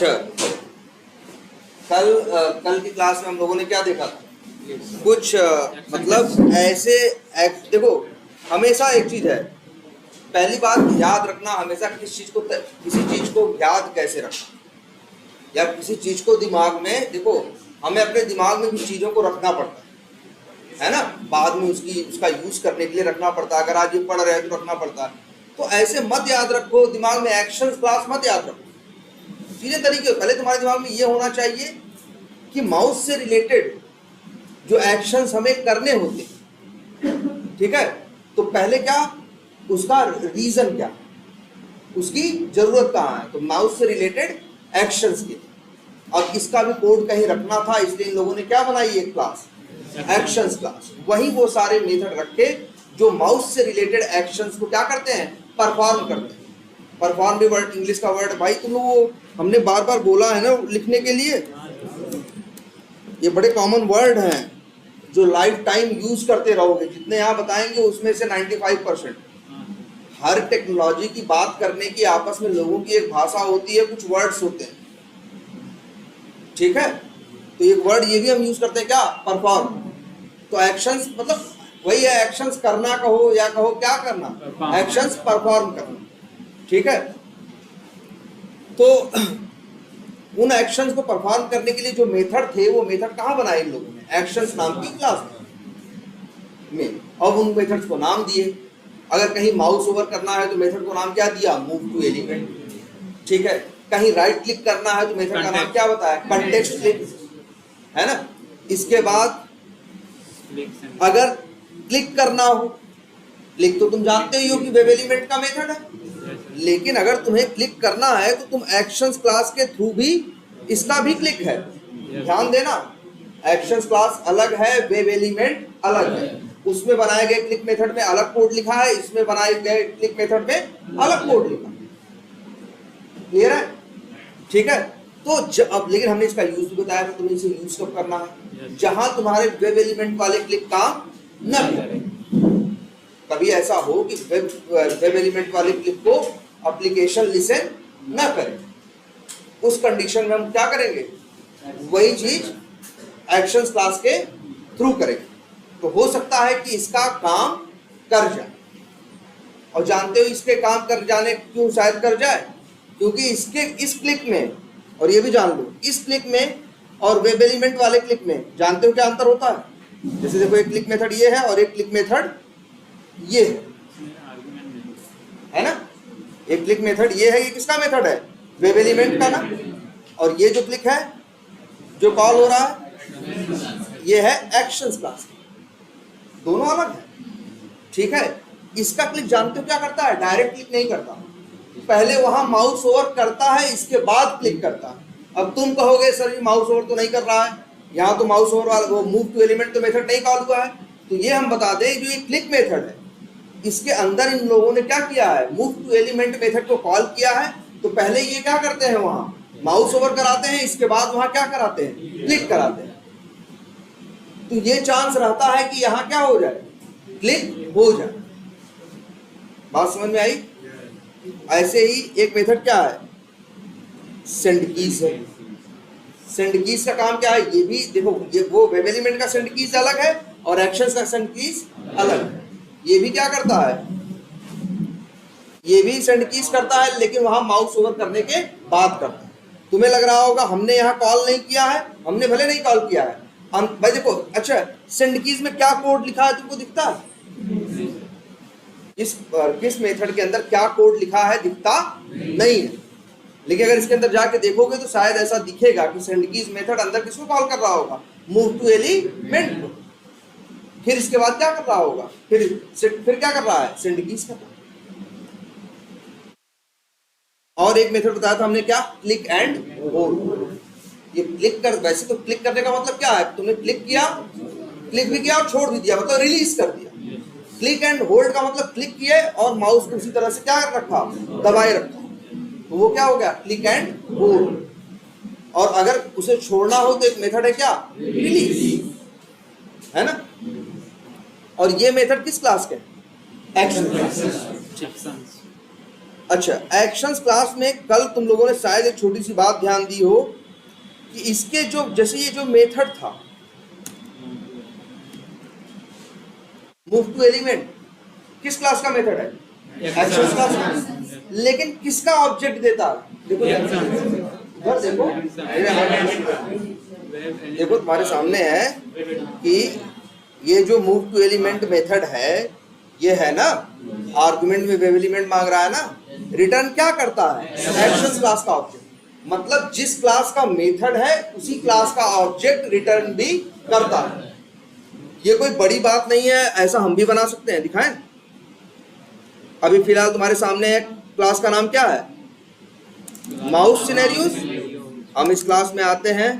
अच्छा, कल की क्लास में हम लोगों ने क्या देखा था? कुछ मतलब ऐसे देखो, हमेशा एक चीज है, पहली बात याद रखना, हमेशा किसी चीज को याद कैसे रखना, या किसी चीज को दिमाग में, देखो हमें अपने दिमाग में कुछ चीजों को रखना पड़ता है ना, बाद में उसका यूज करने के लिए रखना पड़ता है। अगर आज ये पढ़ रहे हैं तो रखना पड़ता है। तो ऐसे मत याद रखो दिमाग में, एक्शन क्लास मत याद रखो, सीधे तरीके। पहले तुम्हारे दिमाग में ये होना चाहिए कि माउस से रिलेटेड जो एक्शंस हमें करने होते, ठीक है, तो पहले क्या, उसका रीजन क्या, उसकी जरूरत कहाँ है, तो माउस से रिलेटेड एक्शंस के। अब इसका भी कोड कहीं रखना था, इसलिए इन लोगों ने क्या बनाई, एक क्लास, एक्शंस क्लास। वही वो सारे मेथड रखे जो माउस से रिलेटेड एक्शंस को क्या करते हैं, परफॉर्म करते हैं। परफॉर्म भी वर्ड, इंग्लिश का वर्ड भाई तुम लोग हमने बार बार बोला है ना लिखने के लिए, ये बड़े कॉमन वर्ड हैं जो लाइफ टाइम यूज करते रहोगे। जितने यहाँ बताएंगे उसमें से 95%। हर टेक्नोलॉजी की बात करने की आपस में लोगों की एक भाषा होती है, कुछ वर्ड्स होते हैं, ठीक है। तो एक वर्ड ये भी हम यूज करते हैं क्या, परफॉर्म। तो एक्शंस मतलब वही है, एक्शंस करना कहो या कहो क्या करना, एक्शंस परफॉर्म करना, ठीक है। तो उन एक्शंस को परफॉर्म करने के लिए जो मेथड थे, वो मेथड कहाँ बनाए इन लोगों ने, एक्शंस नाम की क्लास में। अब उन मेथड्स को नाम दिए। अगर कहीं माउस ओवर करना है तो मेथड को नाम क्या दिया, मूव टू एलिमेंट, ठीक है। कहीं राइट क्लिक करना है तो मेथड का नाम क्या बताया, कंटेक्स्ट क्लिक, है ना। इसके बाद अगर क्लिक करना हो, क्लिक तो तुम जानते ही हो कि वेब एलिमेंट का मेथड है, लेकिन अगर तुम्हें क्लिक करना है तो तुम एक्शंस क्लास के थ्रू भी, इसका भी क्लिक है, ध्यान देना। एक्शंस क्लास अलग है, वेब एलिमेंट अलग है। उसमें बनाए गए क्लिक मेथड में अलग कोड लिखा है, इसमें बनाए गए क्लिक मेथड में अलग कोड लिखा है। क्लियर है, ठीक है। तो अब लेकिन हमने इसका यूज भी बताया कि तुम्हें इसे यूज कब करना है, जहां तुम्हारे वेब एलिमेंट वाले क्लिक काम न करें। कभी ऐसा हो कि वेब एलिमेंट वाले क्लिक को एप्लीकेशन लिसन न करे, उस कंडीशन में हम क्या करेंगे, वही चीज एक्शंस क्लास के थ्रू करेंगे। तो हो सकता है कि इसका काम कर जाए, और जानते हो इसके काम कर जाने क्यों शायद कर जाए, क्योंकि इसके इस क्लिक में, और ये भी जान लो, इस क्लिक में और वेब एलिमेंट वाले क्लिक में जानते हो क्या अंतर होता है। जैसे देखो, एक क्लिक मेथड ये है और एक क्लिक मेथड ये है ना। एक क्लिक मेथड ये है, ये किसका मेथड है, वेब एलिमेंट का ना। और ये जो क्लिक है जो कॉल हो रहा है, ये है एक्शंस क्लास। दोनों अलग है, ठीक है। इसका क्लिक जानते हो क्या करता है, डायरेक्ट क्लिक नहीं करता, पहले वहां माउस ओवर करता है, इसके बाद क्लिक करता है। अब तुम कहोगे सर ये माउस ओवर तो नहीं कर रहा है, यहाँ तो माउस ओवर वाला वो मूव टू एलिमेंट तो मेथड नहीं कॉल हुआ है। तो ये हम बता दें, जो ये क्लिक मेथड है, इसके अंदर इन लोगों ने क्या किया है, मूव टू एलिमेंट मेथड को कॉल किया है। तो पहले ये क्या करते हैं, वहां माउस ओवर कराते हैं, इसके बाद वहां क्या कराते हैं, क्लिक कराते हैं। तो ये चांस रहता है कि यहां क्या हो जाए, क्लिक हो जाए। बात समझ में आई। ऐसे ही एक मेथड क्या है, सेंड कीज है। सेंड कीज का काम क्या है, ये भी देखो, ये वो वेब एलिमेंट का सेंड कीज अलग है और एक्शंस का सेंड कीज अलग है। ये भी क्या करता है, ये भी सेंड कीज करता है, लेकिन वहां माउस ओवर करने के बाद करता है। तुम्हें लग रहा होगा हमने यहाँ कॉल नहीं किया है, हमने भले नहीं कॉल किया है भाई। देखो अच्छा, सेंड कीज में क्या कोड लिखा है तुमको दिखता है, किस मेथड के अंदर क्या कोड लिखा है दिखता नहीं है। लेकिन अगर इसके अंदर जाके देखोगे तो शायद ऐसा दिखेगा कि सेंड कीज मेथड अंदर किसको कॉल कर रहा होगा, मूव टू एलिमेंट। फिर इसके बाद क्या कर रहा होगा, फिर क्या कर रहा है, सेंड कीज कर रहा है। और एक मेथड बताया था हमने क्या, क्लिक एंड होल्ड। ये क्लिक कर, वैसे तो क्लिक करने का मतलब क्या है, तुमने क्लिक किया, क्लिक भी किया और छोड़ भी दिया, मतलब रिलीज कर दिया। क्लिक एंड होल्ड का मतलब क्लिक किए और माउस को उसी तरह से क्या रखा, दबाए रखा, तो वो क्या हो गया, क्लिक एंड होल्ड। और अगर उसे छोड़ना हो तो एक मेथड है क्या, रिलीज, है ना। और ये मेथड किस क्लास के, एक्शन क्लास। अच्छा, एक्शंस क्लास में कल तुम लोगों ने शायद एक छोटी सी बात ध्यान दी हो कि इसके जो जैसे ये जो मेथड था मूव टू एलिमेंट, किस क्लास का मेथड है? एक्शंस क्लास का। लेकिन किसका ऑब्जेक्ट देता है? देखो इधर देखो, देखो तुम्हारे सामने है कि ये जो मूव टू एलिमेंट मेथड है, ये है ना, आर्गुमेंट में वेव एलिमेंट मांग रहा है ना, रिटर्न क्या करता है? एक्शंस क्लास का ऑब्जेक्ट। मतलब जिस क्लास का मेथड है उसी क्लास का ऑब्जेक्ट रिटर्न भी करता है। ये कोई बड़ी बात नहीं है, ऐसा हम भी बना सकते हैं, दिखाएं। अभी फिलहाल तुम्हारे सामने एक क्लास का नाम क्या है? Mouse scenarios. हम इस क्लास में आते हैं,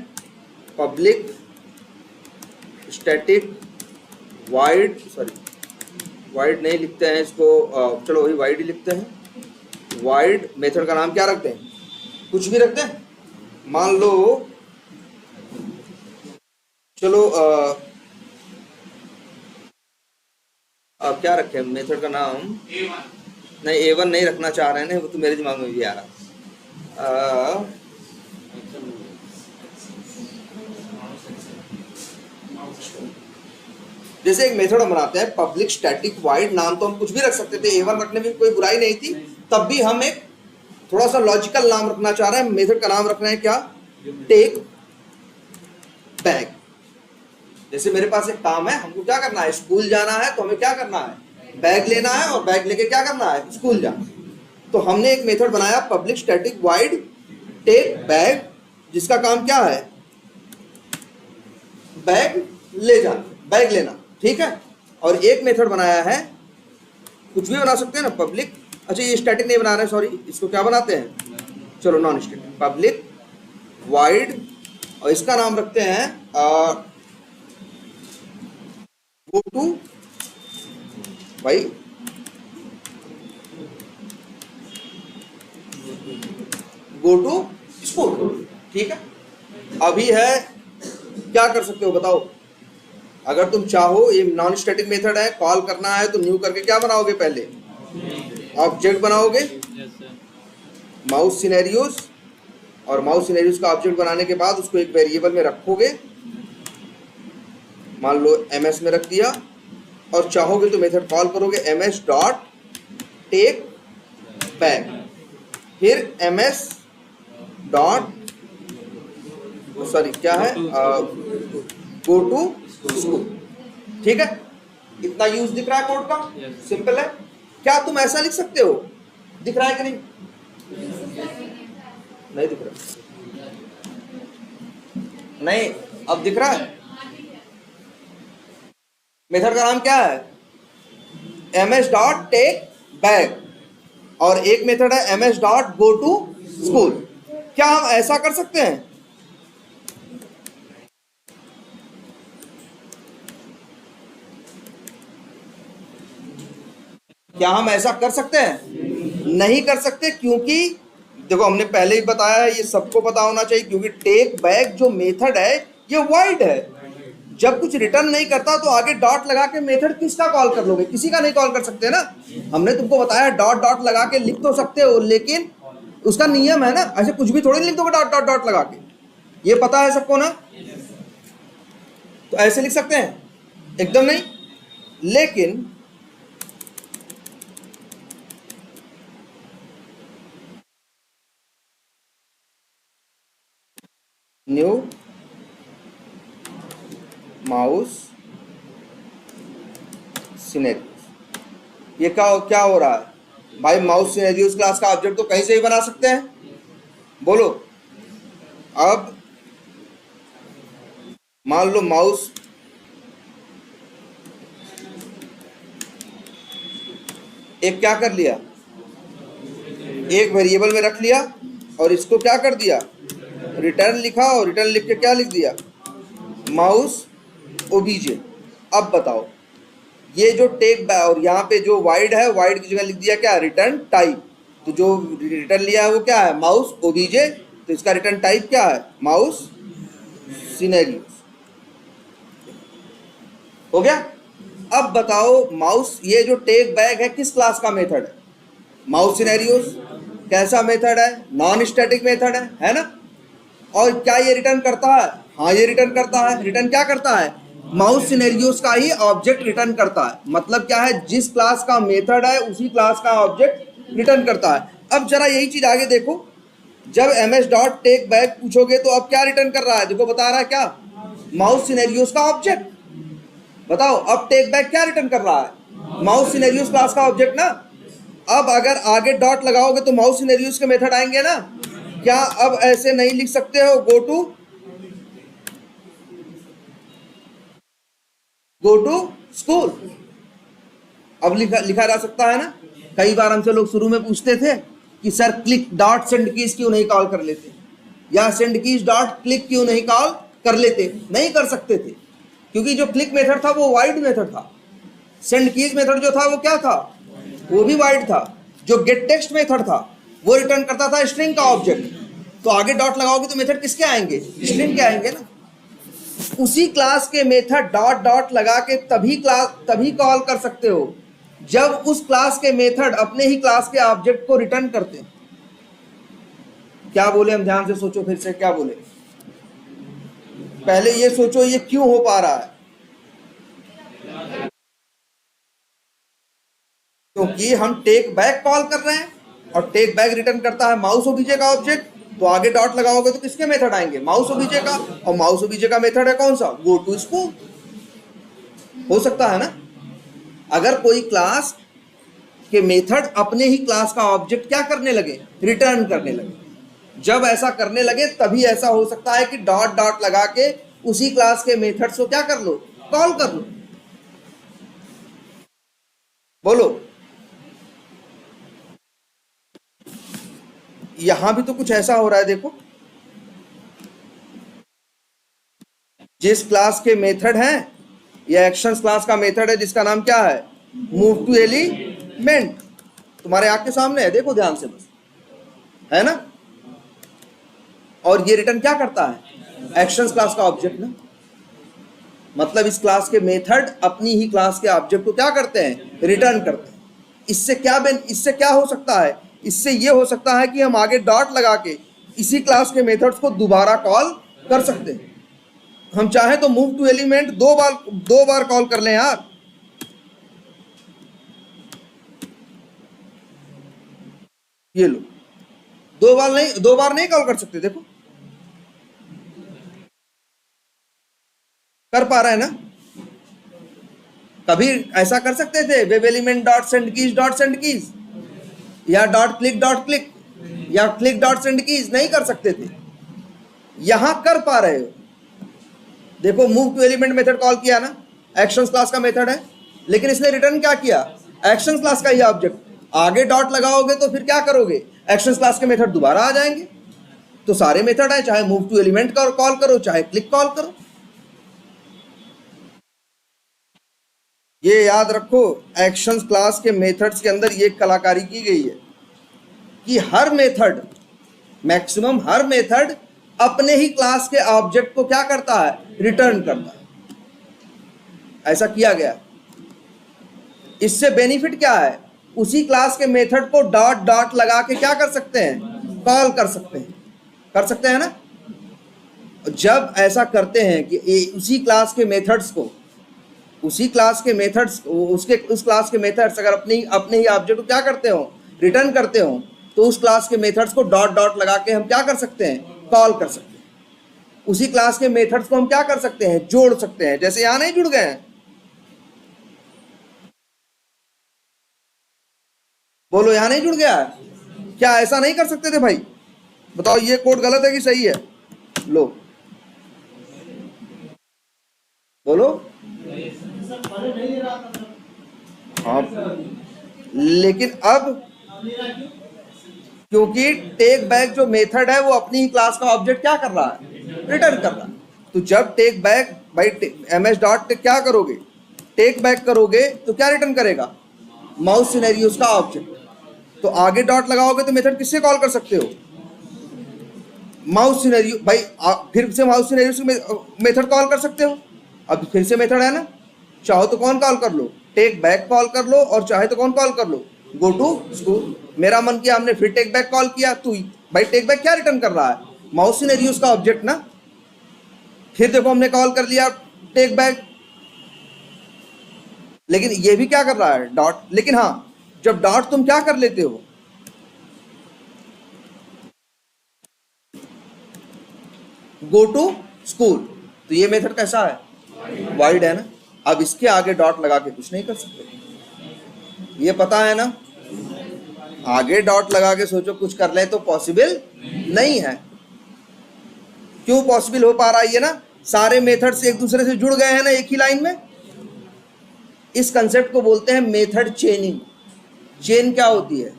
public static wide, sorry wide नहीं लिखते हैं इसको, चलो वही वाइड ही लिखते हैं। वाइड मेथड का नाम क्या रखते हैं? कुछ भी रखते हैं। मान लो चलो अब क्या रखें मेथड का नाम? नहीं, A1 नहीं रखना चाह रहे हैं, वो तो मेरे दिमाग में भी आ रहा। जैसे एक मेथड हम बनाते हैं पब्लिक स्टैटिक वाइड, नाम तो हम कुछ भी रख सकते थे, A1 रखने में कोई बुराई नहीं थी, तब भी हम एक थोड़ा सा लॉजिकल नाम रखना चाह रहे हैं। मेथड का नाम रखना है क्या? Take bag. जैसे मेरे पास एक काम है, हमको क्या करना है? स्कूल जाना है, तो हमें क्या करना है? बैग लेना है, और बैग लेके क्या करना है? स्कूल जाना। तो हमने एक मेथड बनाया public static void take bag, जिसका काम क्या है? बैग ले जाना, बैग लेना, ठीक है। और एक मेथड बनाया है, कुछ भी बना सकते हैं ना, पब्लिक, अच्छा ये स्टैटिक नहीं बना रहे, सॉरी, इसको क्या बनाते हैं? चलो नॉन स्टैटिक, पब्लिक वाइड, और इसका नाम रखते हैं गो टू, भाई गो टू स्कूल, ठीक है। अभी है, क्या कर सकते हो बताओ? अगर तुम चाहो, ये नॉन स्टैटिक मेथड है, कॉल करना है तो न्यू करके क्या बनाओगे? पहले ऑब्जेक्ट बनाओगे, माउस सिनेरियोस, और माउस सिनेरियोस का ऑब्जेक्ट बनाने के बाद उसको एक वेरिएबल में रखोगे, मान लो ms में रख दिया, और चाहोगे तो मेथड कॉल करोगे ms डॉट टेक बैग, फिर ms डॉट, सॉरी क्या है, गो टू स्कूल, ठीक है। इतना यूज दिख रहा है कोड का? सिंपल है। क्या तुम ऐसा लिख सकते हो? दिख रहा है कि नहीं? नहीं दिख रहा, नहीं, अब दिख रहा है। मेथड का नाम क्या है? ms डॉट टेक बैग, और एक मेथड है ms dot go to school. क्या हम ऐसा कर सकते हैं? क्या हम ऐसा कर सकते हैं? नहीं कर सकते, क्योंकि देखो हमने पहले ही बताया है, ये सबको पता होना चाहिए, क्योंकि टेक बैक जो मेथड है ये वाइड है। जब कुछ रिटर्न नहीं करता तो आगे डॉट लगा के मेथड किसका कॉल कर लोगे? किसी का नहीं कॉल कर सकते ना। हमने तुमको बताया डॉट डॉट लगा के लिख तो सकते हो, लेकिन उसका नियम है ना, ऐसे कुछ भी थोड़ी लिख दोगे डॉट डॉट डॉट लगा के, ये पता है सबको ना। तो ऐसे लिख सकते हैं? एकदम नहीं। लेकिन न्यू माउस सिनेरियोस, ये क्या हो रहा है भाई? माउस सिनेरियोस क्लास का ऑब्जेक्ट तो कहीं से ही बना सकते हैं, बोलो। अब मान लो माउस, एक क्या कर लिया, एक वेरिएबल में रख लिया, और इसको क्या कर दिया? रिटर्न लिखा, और रिटर्न लिख के क्या लिख दिया? Mouse OBJ. अब बताओ, ये जो टेक और यहाँ पे जो वाइड है, वाइड की जगह लिख दिया क्या? Return type. तो जो रिटर्न लिया है वो क्या है? Mouse OBJ. तो इसका रिटर्न टाइप क्या है? Mouse scenarios. हो गया। अब बताओ, माउस, ये जो टेक बैग है किस क्लास का मेथड है? Mouse scenarios. कैसा मेथड है? नॉन स्टैटिक मेथड है ना। और क्या ये रिटर्न करता है? हाँ ये रिटर्न करता है। रिटर्न क्या करता है? माउस सिनेरियोस का ही ऑब्जेक्ट रिटर्न करता है। मतलब क्या है, जिस क्लास का मेथड है उसी क्लास का ऑब्जेक्ट रिटर्न करता है। अब जरा यही चीज आगे देखो, जब ms डॉट टेक बैक पूछोगे तो अब क्या रिटर्न कर रहा है? देखो बता रहा है क्या, माउस सिनेरियोस का ऑब्जेक्ट। बताओ अब टेक बैक क्या रिटर्न कर रहा है? माउस सिनेरियोस क्लास का ऑब्जेक्ट ना। अब अगर आगे डॉट लगाओगे तो माउस सिनेरियोस के मेथड आएंगे ना। क्या अब ऐसे नहीं लिख सकते हो, गो टू स्कूल? अब लिखा जा सकता है ना। कई बार हमसे लोग शुरू में पूछते थे कि sir click dot send keys क्यों नहीं कॉल कर लेते, या सेंड कीज डॉट क्लिक क्यों नहीं कॉल कर लेते? नहीं कर सकते थे, क्योंकि जो क्लिक मेथड था वो वाइड मेथड था। सेंड कीज मेथड जो था वो क्या था? वो भी वाइड था। जो गेट टेक्स्ट मेथड था वो रिटर्न करता था स्ट्रिंग का ऑब्जेक्ट। तो आगे डॉट लगाओगे तो मेथड किसके आएंगे? स्ट्रिंग के आएंगे ना। उसी क्लास के मेथड डॉट डॉट लगा के तभी कॉल कर सकते हो जब उस क्लास के मेथड अपने ही क्लास के ऑब्जेक्ट को रिटर्न करते हैं। क्या बोले हम? ध्यान से सोचो फिर से, क्या बोले? पहले ये सोचो ये क्यों हो पा रहा है। क्योंकि हम टेक बैक कॉल कर रहे हैं और टेक बैक रिटर्न करता है माउस ओबीजे का ऑब्जेक्ट। तो आगे डॉट लगाओगे तो किसके मेथड आएंगे? माउस ओबीजे का। और माउस ओबीजे का मेथड है कौन सा? Go to school. हो सकता है ना। अगर कोई क्लास के मेथड अपने ही क्लास का ऑब्जेक्ट क्या करने लगे? रिटर्न करने लगे। जब ऐसा करने लगे तभी ऐसा हो सकता है कि डॉट डॉट लगा के उसी क्लास के मेथड्स को क्या कर लो? कॉल कर लो। बोलो। यहां भी तो कुछ ऐसा हो रहा है, देखो। जिस क्लास के मेथड है, ये एक्शंस क्लास का मेथड है जिसका नाम क्या है? Move to element. तुम्हारे आंख के सामने है, देखो ध्यान से बस, है ना। और ये रिटर्न क्या करता है? एक्शंस क्लास का ऑब्जेक्ट ना। मतलब इस क्लास के मेथड अपनी ही क्लास के ऑब्जेक्ट को क्या करते हैं? रिटर्न करते हैं। इससे क्या हो सकता है? इससे ये हो सकता है कि हम आगे डॉट लगा के इसी क्लास के मेथड्स को दोबारा कॉल कर सकते हैं। हम चाहे तो मूव टू एलिमेंट दो बार कॉल कर लें यार। ये लो, दो बार नहीं कॉल कर सकते। देखो कर पा रहे हैं ना। कभी ऐसा कर सकते थे web element dot send keys या डॉट क्लिक या क्लिक डॉट सेंड कीज? नहीं कर सकते थे। यहां कर पा रहे हो। देखो move to element method call किया ना, एक्शंस क्लास का मेथड है, लेकिन इसने रिटर्न क्या किया? एक्शंस क्लास का ही ऑब्जेक्ट। आगे डॉट लगाओगे तो फिर क्या करोगे? एक्शंस क्लास के मेथड दोबारा आ जाएंगे। तो सारे मेथड है, चाहे मूव टू एलिमेंट कॉल करो चाहे क्लिक कॉल करो। ये याद रखो, एक्शंस क्लास के मेथड्स के अंदर ये कलाकारी की गई है कि हर मेथड, मैक्सिमम हर मेथड अपने ही क्लास के ऑब्जेक्ट को क्या करता है? रिटर्न करता है। ऐसा किया गया। इससे बेनिफिट क्या है? उसी क्लास के मेथड को डॉट डॉट लगा के क्या कर सकते हैं? कॉल कर सकते हैं ना। जब ऐसा करते हैं कि उसी क्लास के मेथड्स को, उस क्लास के मेथड्स अगर अपने ही ऑब्जेक्ट को क्या करते हो? रिटर्न करते हो, तो उस क्लास के मेथड्स को डॉट डॉट लगा के हम क्या कर सकते हैं? कॉल कर सकते हैं। उसी क्लास के मेथड्स को हम क्या कर सकते हैं? जोड़ सकते हैं। जैसे यहां नहीं जुड़ गए हैं। बोलो, यहां नहीं जुड़ गया है क्या? ऐसा नहीं कर सकते थे भाई? बताओ ये कोड गलत है कि सही है? लो बोलो। हाँ, लेकिन अब क्योंकि टेक बैक जो मेथड है वो अपनी ही क्लास का ऑब्जेक्ट क्या कर रहा है? रिटर्न कर रहा है। तो जब टेक बैक भाई ms डॉट क्या करोगे? टेक बैक करोगे तो क्या रिटर्न करेगा? माउस सिनेरियोस का ऑब्जेक्ट। तो आगे डॉट लगाओगे तो मेथड किससे कॉल कर सकते हो? Mouse scenario. भाई फिर से माउस सिनेरियोस मेथड कॉल कर सकते हो। अब फिर से मेथड है ना, चाहो तो कौन कॉल कर लो? टेक बैक कॉल कर लो, और चाहे तो कौन कॉल कर लो? गो टू स्कूल। मेरा मन किया, हमने फिर टेक बैक कॉल किया, तू भाई टेक बैक क्या रिटर्न कर रहा है, माउस सिनेरियोस का ऑब्जेक्ट ना। फिर देखो हमने कॉल कर लिया टेक बैक, लेकिन ये भी क्या कर रहा है, डॉट। लेकिन हाँ, जब डॉट तुम क्या कर लेते हो, गो टू स्कूल, तो ये मेथड कैसा है, वाइड है ना। अब इसके आगे डॉट लगा के कुछ नहीं कर सकते, ये पता है ना। आगे डॉट लगा के सोचो कुछ कर ले तो पॉसिबल नहीं है। क्यों पॉसिबल हो पा रहा है ये ना, सारे मेथड्स एक दूसरे से जुड़ गए हैं ना एक ही लाइन में। इस कंसेप्ट को बोलते हैं मेथड चेनिंग। चेन क्या होती है,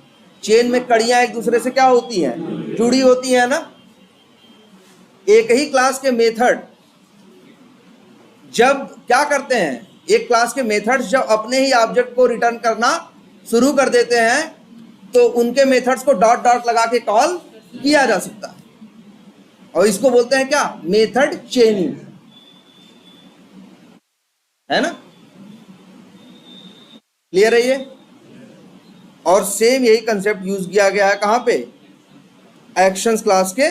चेन में कड़ियां एक दूसरे से क्या होती हैं, जुड़ी होती है ना। एक ही क्लास के मेथड जब क्या करते हैं, एक क्लास के मेथड्स जब अपने ही ऑब्जेक्ट को रिटर्न करना शुरू कर देते हैं, तो उनके मेथड्स को डॉट डॉट लगा के कॉल किया जा सकता है, और इसको बोलते हैं क्या, मेथड चेनिंग, है ना। क्लियर है ये। और सेम यही कंसेप्ट यूज किया गया है कहां पे, एक्शंस क्लास के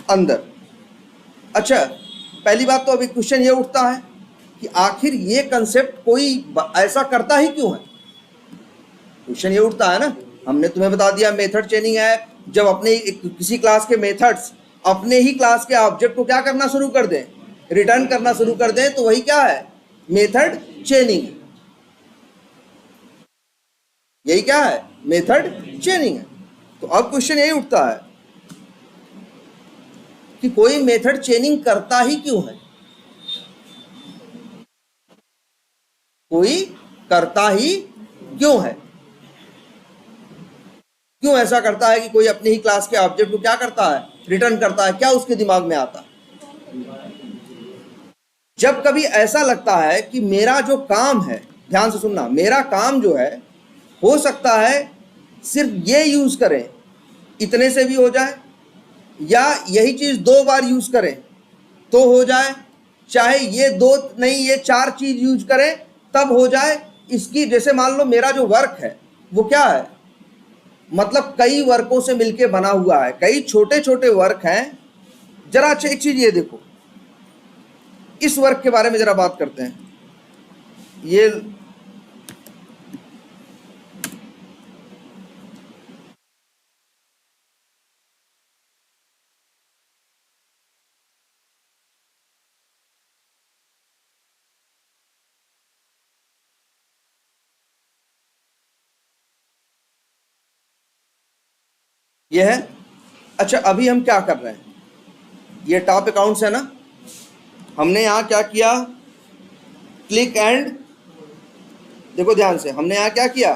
अंदर। अच्छा, पहली बात तो अभी क्वेश्चन ये उठता है कि आखिर ये कंसेप्ट कोई ऐसा करता ही क्यों है। क्वेश्चन ये उठता है ना, हमने तुम्हें बता दिया मेथड चेनिंग है जब अपने किसी क्लास के मेथड्स अपने ही क्लास के ऑब्जेक्ट को क्या करना शुरू कर दें, रिटर्न करना शुरू कर दें, तो वही क्या है, मेथड चेनिंग। यही क्या है, मेथड चेनिंग है। तो अब क्वेश्चन यही उठता है कि कोई मेथड चेनिंग करता ही क्यों है, कोई करता ही क्यों है, क्यों ऐसा करता है कि कोई अपनी ही क्लास के ऑब्जेक्ट को क्या करता है, रिटर्न करता है, क्या उसके दिमाग में आता है। जब कभी ऐसा लगता है कि मेरा जो काम है, ध्यान से सुनना, मेरा काम जो है हो सकता है सिर्फ ये यूज करें इतने से भी हो जाए, या यही चीज 2 बार यूज करें तो हो जाए, चाहे ये 2 नहीं ये 4 चीज यूज करें तब हो जाए। इसकी जैसे मान लो मेरा जो वर्क है वो क्या है, मतलब कई वर्कों से मिलके बना हुआ है, कई छोटे छोटे वर्क हैं। जरा अच्छा एक चीज ये देखो, इस वर्क के बारे में जरा बात करते हैं। ये ये है। अच्छा, अभी हम क्या कर रहे हैं, ये टॉप अकाउंट्स है ना, हमने यहाँ क्या किया, क्लिक एंड, देखो ध्यान से, हमने यहाँ क्या किया,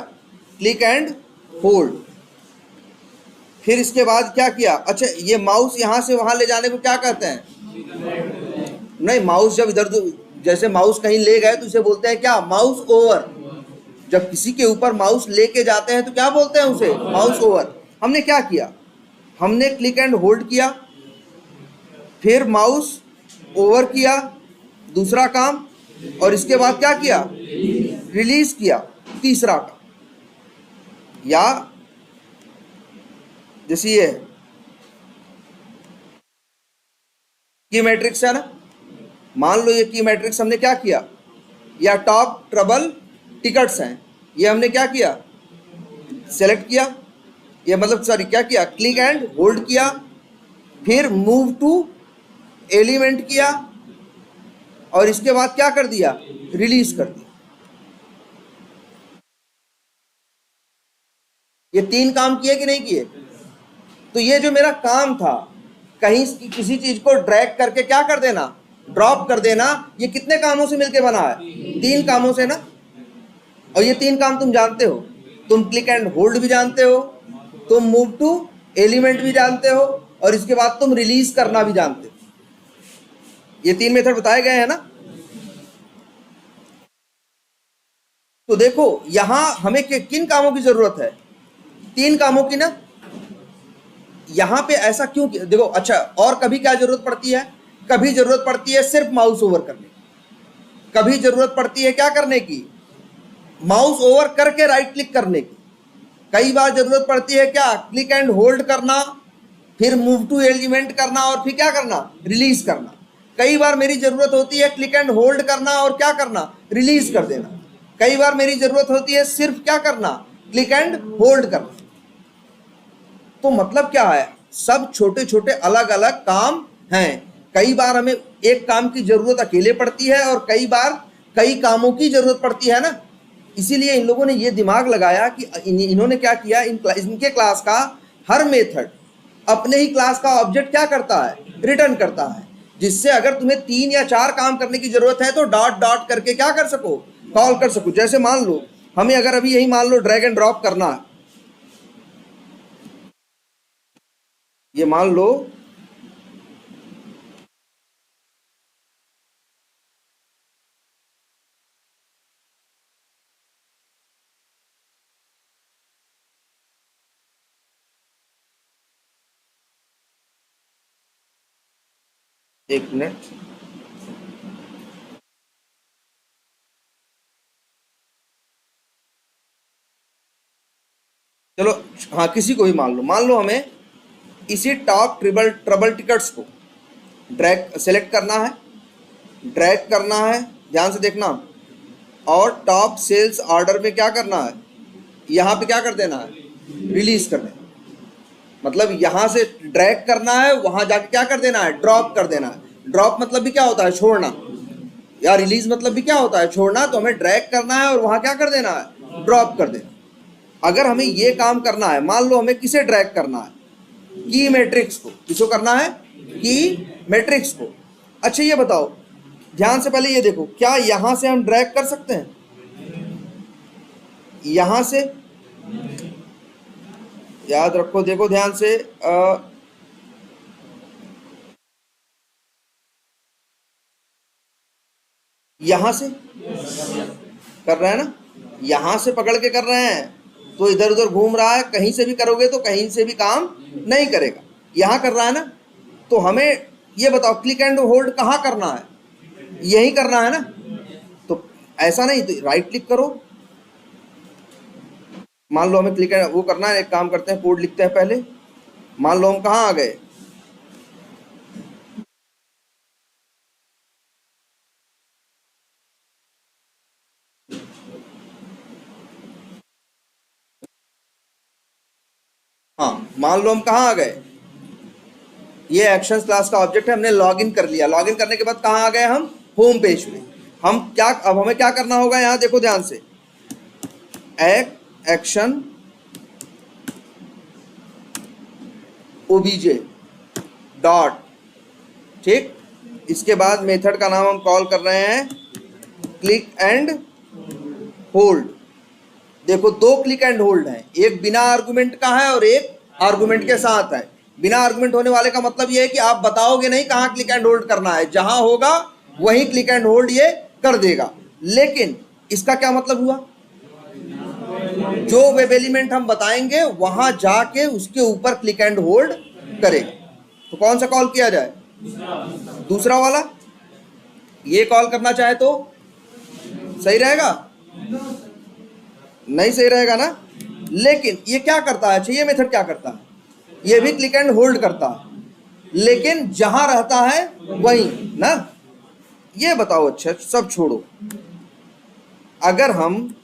क्लिक एंड होल्ड। फिर इसके बाद क्या किया, अच्छा ये माउस यहाँ से वहाँ ले जाने को क्या कहते हैं, नहीं माउस जब इधर जैसे माउस कहीं ले गए तो इसे बोलते हैं क्या, माउस ओवर। जब किसी के ऊपर माउस लेके जाते हैं तो क्या बोलते हैं उसे, माउस ओवर। हमने क्या किया, हमने क्लिक एंड होल्ड किया, फिर माउस ओवर किया, दूसरा काम, और इसके बाद क्या किया, रिलीज किया, तीसरा काम। या जैसे ये की मैट्रिक्स है ना, मान लो ये की मैट्रिक्स हमने क्या किया, या टॉप ट्रबल टिकट्स हैं, ये हमने क्या किया, सेलेक्ट किया, ये मतलब सॉरी क्या किया, क्लिक एंड होल्ड किया, फिर मूव टू एलिमेंट किया, और इसके बाद क्या कर दिया, रिलीज कर दिया। ये 3 काम किए कि नहीं किए। तो ये जो मेरा काम था, कहीं किसी चीज को ड्रैग करके क्या कर देना, ड्रॉप कर देना, ये कितने कामों से मिलके बना है, 3 कामों से ना। और ये 3 काम तुम जानते हो, तुम क्लिक एंड होल्ड भी जानते हो, तुम मूव टू एलिमेंट भी जानते हो, और इसके बाद तुम रिलीज करना भी जानते हो। ये 3 मेथड बताए गए हैं ना। तो देखो यहां हमें किन कामों की जरूरत है, 3 कामों की ना। यहां पे ऐसा क्यों किया, देखो अच्छा, और कभी क्या जरूरत पड़ती है, कभी जरूरत पड़ती है सिर्फ माउस ओवर करने की, कभी जरूरत पड़ती है क्या करने की, माउस ओवर करके राइट क्लिक करने की। कई बार जरूरत पड़ती है क्या, क्लिक एंड होल्ड करना, फिर मूव टू एलिमेंट करना और फिर क्या करना, रिलीज करना। कई बार मेरी जरूरत होती है क्लिक एंड होल्ड करना और क्या करना, रिलीज कर देना। कई बार मेरी जरूरत होती है सिर्फ क्या करना, क्लिक एंड होल्ड करना। तो मतलब क्या है, सब छोटे छोटे अलग अलग काम हैं। कई बार हमें एक काम की जरूरत अकेले पड़ती है और कई बार कई कामों की जरूरत पड़ती है ना। इसीलिए इन लोगों ने ये दिमाग लगाया कि इन्होंने क्या किया, इनके क्लास का हर मेथड अपने ही क्लास का ऑब्जेक्ट क्या करता है, रिटर्न करता है। जिससे अगर तुम्हें 3 या 4 काम करने की जरूरत है तो डॉट डॉट करके क्या कर सको, कॉल कर सको। जैसे मान लो हमें अगर अभी यही मान लो ड्रैग एंड ड्रॉप करना है, ये मान लो एक मिनट, चलो हाँ किसी को भी मान लो हमें इसी टॉप ट्रिबल ट्रबल टिकट्स को ड्रैग सेलेक्ट करना है, ड्रैग करना है, ध्यान से देखना, और टॉप सेल्स ऑर्डर में क्या करना है, यहाँ पे क्या कर देना है, रिलीज कर देना। मतलब यहाँ से ड्रैग करना है, वहाँ जाके क्या कर देना है, ड्रॉप कर देना है। ड्रॉप मतलब भी क्या होता है, छोड़ना, या रिलीज मतलब भी क्या होता है, छोड़ना। तो हमें ड्रैग करना है और वहाँ क्या कर देना है, ड्रॉप कर देना। अगर हमें ये काम करना है, मान लो हमें किसे ड्रैग करना है, की मैट्रिक्स को। किसको करना है, की मैट्रिक्स को। अच्छा ये बताओ, ध्यान से पहले ये देखो, क्या यहां से हम ड्रैग कर सकते हैं, यहां से, याद रखो, देखो ध्यान से, यहां से कर रहे हैं ना, यहां से पकड़ के कर रहे हैं तो इधर उधर घूम रहा है। कहीं से भी करोगे तो कहीं से भी काम नहीं करेगा। यहां कर रहा है ना, तो हमें ये बताओ क्लिक एंड होल्ड कहाँ करना है, यही करना है ना। तो ऐसा नहीं, तो राइट क्लिक करो। मान लो हमें क्लिक वो करना है, एक काम करते हैं, कोड लिखते हैं पहले। मान लो हम कहाँ आ गए, हाँ मान लो हम कहाँ आ गए, ये एक्शंस क्लास का ऑब्जेक्ट है, हमने लॉगिन कर लिया। लॉगिन करने के बाद कहाँ आ गए हम, होम पेज पे। हम क्या, अब हमें क्या करना होगा, यहाँ देखो ध्यान से, एक्शन ओबीजे डॉट, ठीक। इसके बाद मेथड का नाम हम कॉल कर रहे हैं क्लिक एंड होल्ड। देखो दो क्लिक एंड होल्ड है, एक बिना आर्गुमेंट का है और एक आर्गुमेंट के साथ है। बिना आर्गुमेंट होने वाले का मतलब ये है कि आप बताओगे नहीं कहाँ क्लिक एंड होल्ड करना है, जहां होगा वहीं क्लिक एंड होल्ड ये कर देगा। लेकिन इसका क्या मतलब हुआ, जो वेब एलिमेंट हम बताएंगे वहां जाके उसके ऊपर क्लिक एंड होल्ड करेगा। तो कौन सा कॉल किया जाए, दूसरा वाला। ये कॉल करना चाहे तो सही रहेगा, नहीं सही रहेगा ना। लेकिन ये क्या करता है, अच्छा ये मेथड क्या करता है, ये भी क्लिक एंड होल्ड करता है, लेकिन जहां रहता है वहीं ना। ये बताओ, अच्छा सब छोड़ो, अगर हम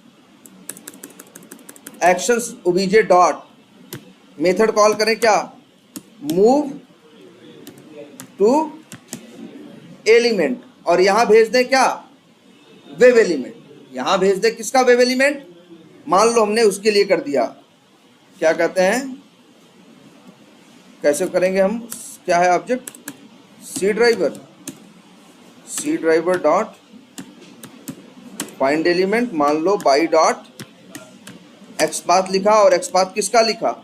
actions OBJ dot method call करें क्या, मूव टू एलिमेंट, और यहां भेज दें क्या, वेब एलिमेंट। यहां भेज दें किसका, वेब एलिमेंट। मान लो हमने उसके लिए कर दिया, क्या कहते हैं, कैसे करेंगे हम, क्या है ऑब्जेक्ट, सी ड्राइवर डॉट फाइंड एलिमेंट, मान लो बाई डॉट एक्स पाथ लिखा, और एक्स पाथ किसका लिखा,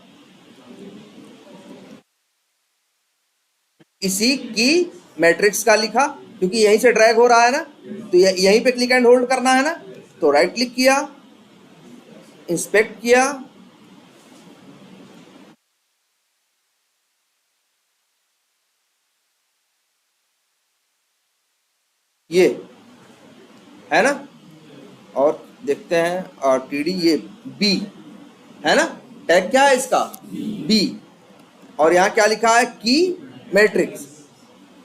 इसी की मैट्रिक्स का लिखा, क्योंकि यहीं से ड्रैग हो रहा है ना, तो यहीं पे क्लिक एंड होल्ड करना है ना। तो राइट क्लिक किया, इंस्पेक्ट किया, ये है ना, और देखते हैं, और टीडी ये बी है ना, टैग क्या है इसका, बी, और यहाँ क्या लिखा है, की मैट्रिक्स।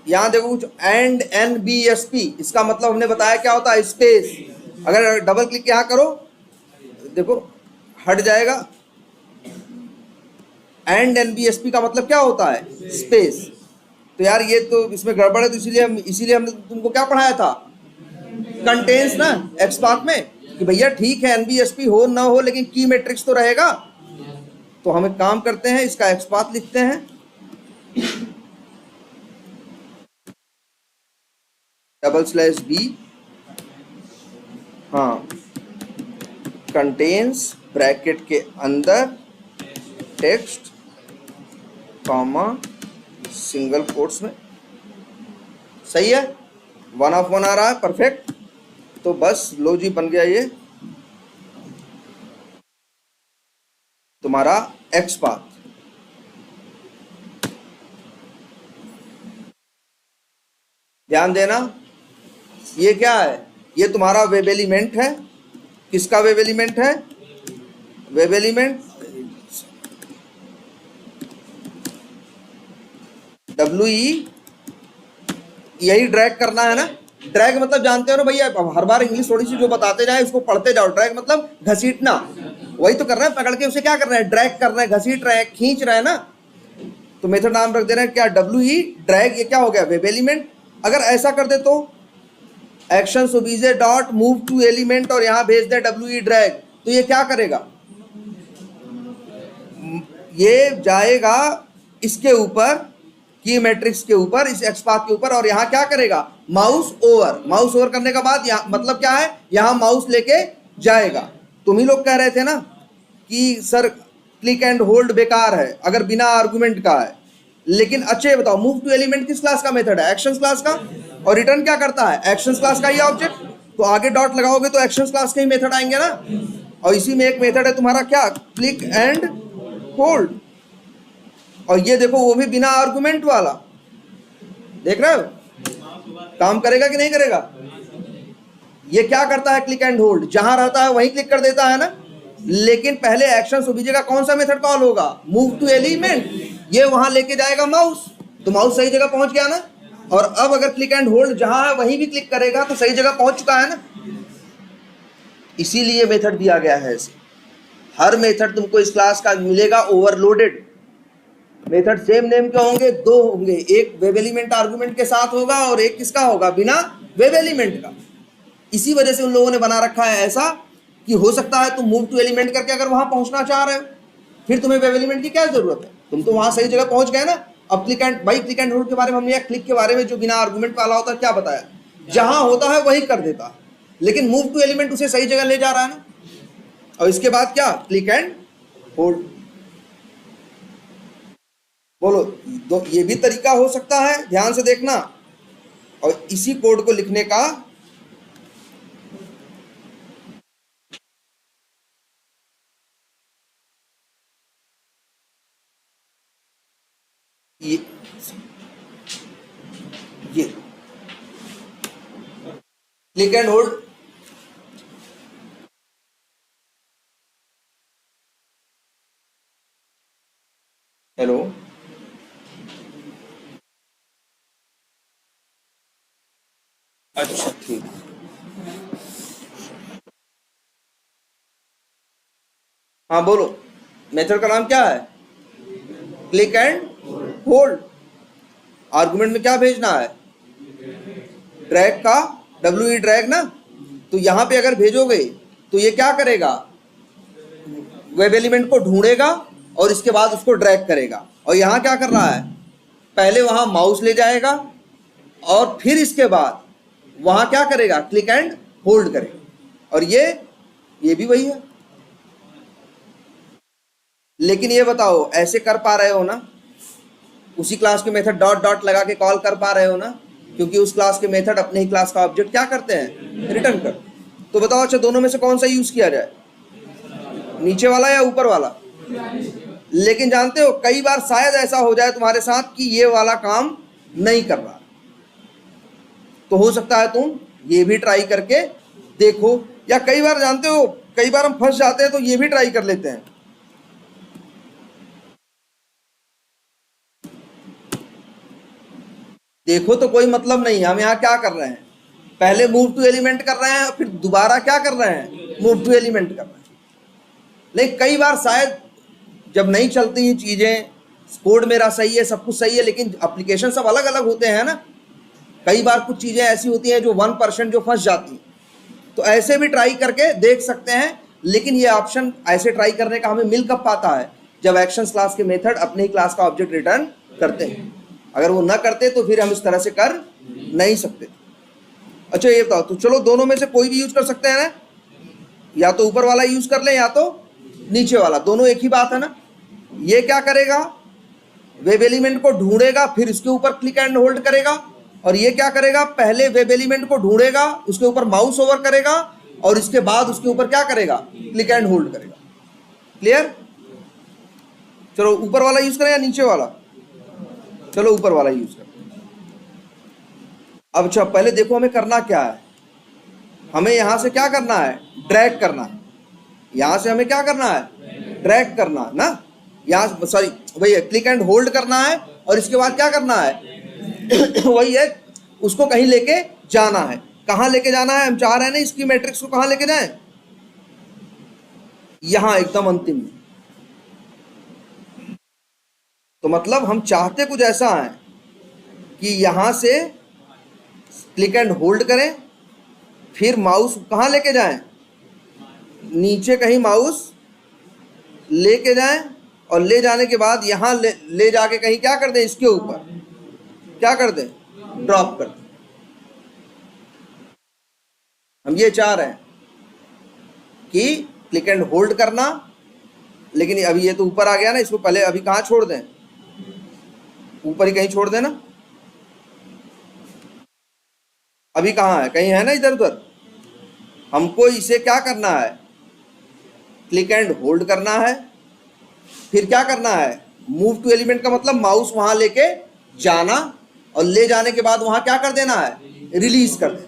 यहाँ देखो कुछ and N B S P, इसका मतलब हमने बताया क्या होता है, स्पेस। अगर डबल क्लिक यहाँ करो, देखो हट जाएगा, and N B S P का मतलब क्या होता है, स्पेस। तो यार ये तो इसमें गड़बड़ है, तो इसीलिए हमने तुमको क्या पढ़ाया था, कंटेंस ना एक्सपाथ में, कि भैया ठीक है एनबीएसपी हो ना हो लेकिन की मैट्रिक्स तो रहेगा। तो हम एक काम करते हैं, इसका एक्सपाथ लिखते हैं, /b, हाँ, कंटेन्स ब्रैकेट के अंदर टेक्स्ट कॉमा सिंगल कोट्स में, सही है, 1/1 आ रहा है, परफेक्ट। तो बस लो जी, बन गया ये तुम्हारा एक्सपाथ। ध्यान देना, ये क्या है, ये तुम्हारा वेब एलिमेंट है। किसका वेब एलिमेंट है, वेब एलिमेंट WE, यही ड्रैग करना है ना। ड्रैग मतलब जानते हो ना भैया, हर बार इंग्लिश थोड़ी सी जो बताते जाए उसको पढ़ते जाओ। ड्रैग मतलब घसीटना, वही तो कर रहे हैं, पकड़ के उसे क्या कर रहे हैं, ड्रैग कर रहे हैं, घसीट रहे हैं, खींच रहे हैं ना। तो मेथड नाम रख दे रहे हैं क्या, WE ड्रैग, ये क्या हो गया, वेब एलिमेंट। अगर ऐसा कर दे तो एक्शन सुबीजे डॉट मूव टू एलिमेंट और यहाँ भेज दे WE ड्रैग, तो ये क्या करेगा, ये जाएगा इसके ऊपर, की मैट्रिक्स के ऊपर, इस एक्सपाथ के ऊपर, और यहाँ क्या करेगा, माउस ओवर। माउस ओवर करने का बाद यहाँ मतलब क्या है, यहाँ माउस लेके जाएगा। तुम ही लोग कह रहे थे ना कि सर क्लिक एंड होल्ड बेकार है अगर बिना आर्गुमेंट का है, लेकिन अच्छे बताओ, मूव टू एलिमेंट किस क्लास का मेथड है, एक्शन क्लास का, और रिटर्न क्या करता है, एक्शन क्लास का ही ऑब्जेक्ट। तो आगे डॉट लगाओगे तो एक्शन क्लास के ही मेथड आएंगे ना। और इसी में एक मेथड है तुम्हारा क्या, क्लिक एंड होल्ड, और ये देखो वो भी बिना आर्गुमेंट वाला, देख रहे हो काम करेगा कि नहीं करेगा। ये क्या करता है, क्लिक एंड होल्ड, जहां रहता है वहीं क्लिक कर देता है ना। लेकिन पहले एक्शन सुबीजे का कौन सा मेथड कॉल होगा, मूव टू एलिमेंट, ये वहां लेके जाएगा माउस, तो माउस सही जगह पहुंच गया ना। और अब अगर क्लिक एंड होल्ड जहां है वहीं भी क्लिक करेगा तो सही जगह पहुंच चुका है ना। इसीलिए मेथड दिया गया है ऐसे। हर मेथड तुमको इस क्लास का मिलेगा ओवरलोडेड। मेथड सेम नेम के होंगे, दो होंगे, एक वेब एलिमेंट आर्गुमेंट के साथ होगा और एक किसका होगा, बिना वेब एलिमेंट का। इसी वजह से उन लोगों ने बना रखा है ऐसा कि हो सकता है तुम मूव टू एलिमेंट करके अगर वहां पहुंचना चाह रहे हो, फिर तुम्हें वेब एलिमेंट की क्या जरूरत है, तुम तो वहां सही जगह पहुंच गए ना। अब क्लिक एंड, भाई क्लिक एंड होल्ड के बारे में हमने, क्लिक के बारे में जो बिना आर्गुमेंट वाला होता है क्या बताया, जहां होता है वही कर देता है, लेकिन मूव टू एलिमेंट उसे सही जगह ले जा रहा है ना। और इसके बाद क्या, क्लिक एंड होल्ड। बोलो, तो ये भी तरीका हो सकता है, ध्यान से देखना। और इसी कोड को लिखने का ये क्लिक एंड होल्ड, हेलो, अच्छा ठीक, हाँ बोलो, मेथड का नाम क्या है, क्लिक एंड होल्ड। आर्गुमेंट में क्या भेजना है, ड्रैग का, WE ड्रैग ना। तो यहां पे अगर भेजोगे तो ये क्या करेगा, वेब एलिमेंट को ढूंढेगा और इसके बाद उसको ड्रैग करेगा। और यहां क्या कर रहा है, पहले वहां माउस ले जाएगा और फिर इसके बाद वहां क्या करेगा, क्लिक एंड होल्ड करेगा। और ये भी वही है। लेकिन ये बताओ, ऐसे कर पा रहे हो ना, उसी क्लास के मेथड डॉट डॉट लगा के कॉल कर पा रहे हो ना, क्योंकि उस क्लास के मेथड अपने ही क्लास का ऑब्जेक्ट क्या करते हैं, रिटर्न कर। तो बताओ अच्छा, दोनों में से कौन सा यूज किया जाए, नीचे वाला या ऊपर वाला। लेकिन जानते हो कई बार शायद ऐसा हो जाए तुम्हारे साथ कि ये वाला काम नहीं कर रहा, तो हो सकता है तुम ये भी ट्राई करके देखो, या कई बार जानते हो, कई बार हम फंस जाते हैं तो ये भी ट्राई कर लेते हैं। देखो तो कोई मतलब नहीं, हम यहाँ क्या कर रहे हैं, पहले मूव टू एलिमेंट कर रहे हैं, फिर दोबारा क्या कर रहे हैं, मूव टू एलिमेंट कर रहे हैं। लेकिन कई बार शायद जब नहीं चलती हैं चीजें, कोड मेरा सही है, सब कुछ सही है, लेकिन एप्लीकेशन सब अलग अलग होते हैं ना, कई बार कुछ चीजें ऐसी होती हैं जो 1% जो फंस जाती हैं। तो ऐसे भी ट्राई करके देख सकते हैं, लेकिन ये ऑप्शन ऐसे ट्राई करने का हमें मिल कब पाता है, जब एक्शंस क्लास के मेथड अपने ही क्लास का ऑब्जेक्ट रिटर्न करते हैं। अगर वो ना करते तो फिर हम इस तरह से कर नहीं सकते। अच्छा ये बताओ, तो चलो दोनों में से कोई भी यूज कर सकते हैं ना, या तो ऊपर वाला यूज कर ले या तो नीचे वाला, दोनों एक ही बात है ना। ये क्या करेगा, वेब एलिमेंट को ढूंढेगा, फिर इसके ऊपर क्लिक एंड होल्ड करेगा, और ये क्या करेगा, पहले वेब एलिमेंट को ढूंढेगा, उसके ऊपर माउस ओवर करेगा, और इसके बाद उसके ऊपर क्या करेगा, क्लिक एंड होल्ड करेगा। क्लियर? चलो ऊपर वाला यूज करें या नीचे वाला, चलो ऊपर वाला यूज करें। अब अच्छा पहले देखो हमें करना क्या है, हमें यहां से क्या करना है, ड्रैग करना है। यहां से हमें क्या करना है, ड्रैग करना है ना, यहाँ सॉरी वही है, क्लिक एंड होल्ड करना है, और इसके बाद क्या करना है वही है, उसको कहीं लेके जाना है। कहाँ लेके जाना है, हम चाह रहे हैं ना इसकी मैट्रिक्स को कहाँ लेके जाएं, यहां एकदम अंतिम में। तो मतलब हम चाहते कुछ ऐसा है कि यहां से क्लिक एंड होल्ड करें, फिर माउस कहाँ लेके जाएं, नीचे कहीं माउस लेके जाएं, और ले जाने के बाद यहां ले जाके कहीं क्या कर दें, इसके ऊपर क्या कर दें, ड्रॉप कर दें। हम ये चाह रहे हैं कि क्लिक एंड होल्ड करना, लेकिन अभी ये तो ऊपर आ गया ना, इसको पहले अभी कहाँ छोड़ दें, ऊपर ही कहीं छोड़ देना। अभी कहाँ है, कहीं है ना इधर उधर। हमको इसे क्या करना है, क्लिक एंड होल्ड करना है, फिर क्या करना है, मूव टू एलिमेंट का मतलब माउस वहां लेके जाना, और ले जाने के बाद वहां क्या कर देना है, रिलीज कर देना।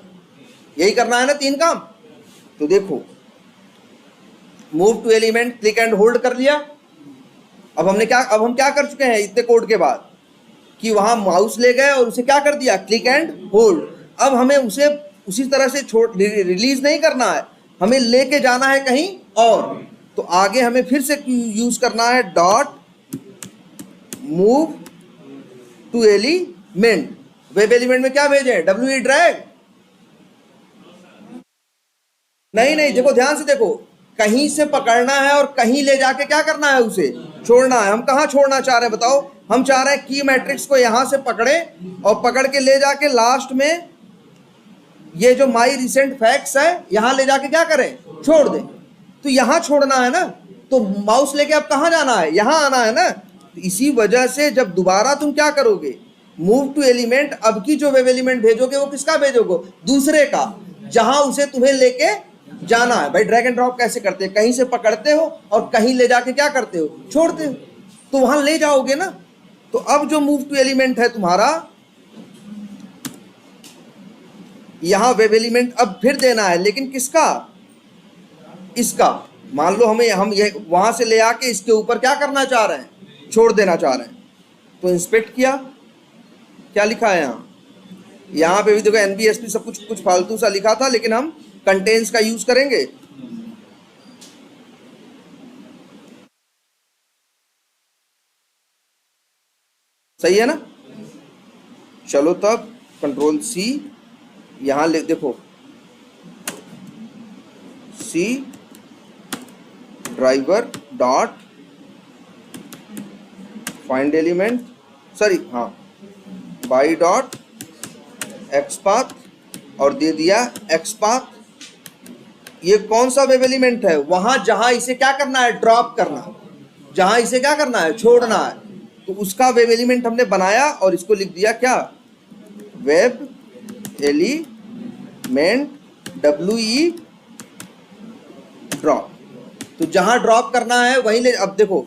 यही करना है ना 3 काम। तो देखो move to element, click and hold कर लिया। अब हम क्या कर चुके हैं इतने कोड के बाद, कि वहां माउस ले गए और उसे क्या कर दिया, क्लिक एंड होल्ड। अब हमें उसे उसी तरह से रिलीज नहीं करना है, हमें लेके जाना है कहीं और। तो आगे हमें फिर से यूज करना है dot move to element. Web element में क्या भेजे, WE ड्रैग, नहीं नहीं, देखो ध्यान से देखो, कहीं से पकड़ना है और कहीं ले जाके क्या करना है, उसे छोड़ना है। हम कहाँ छोड़ना चाह रहे हैं बताओ, हम चाह रहे हैं की मैट्रिक्स को यहां से पकड़े और पकड़ के ले जाके लास्ट में ये जो माई रिसेंट फैक्ट्स है यहां ले जाके क्या करें, छोड़ दें। तो यहां छोड़ना है ना, तो माउस लेके अब कहां जाना है, यहां आना है ना। तो इसी वजह से जब दोबारा तुम क्या करोगे, मूव टू एलिमेंट, अब की जो वेब एलिमेंट भेजोगे वो किसका भेजोगे, दूसरे का, जहां उसे तुम्हें लेके जाना है। भाई ड्रैग एंड ड्रॉप कैसे करते हैं, कहीं से पकड़ते हो और कहीं ले जाके क्या करते हो, छोड़ते हो, तो वहां ले जाओगे ना। तो अब जो मूव टू एलिमेंट है तुम्हारा, यहां वेब एलिमेंट अब फिर देना है, लेकिन किसका, इसका। मान लो हम ये वहां से ले आके इसके ऊपर क्या करना चाह रहे हैं, छोड़ देना चाह रहे हैं। तो इंस्पेक्ट किया, क्या लिखा है यहाँ पे भी देखो NBSP सब कुछ फालतू सा लिखा था, लेकिन हम कंटेंट्स का यूज करेंगे। सही है ना। चलो तब कंट्रोल C, यहां ले देखो C driver dot find element, sorry हाँ, बाई डॉट एक्सपाथ, और दे दिया एक्सपाथ। ये कौन सा वेब एलिमेंट है, वहां जहां इसे क्या करना है, ड्रॉप करना, जहां इसे क्या करना है, छोड़ना है। तो उसका वेब एलिमेंट हमने बनाया और इसको लिख दिया क्या, वेब एलिमेंट WE ड्रॉप। तो जहां ड्रॉप करना है वहीं ले। अब देखो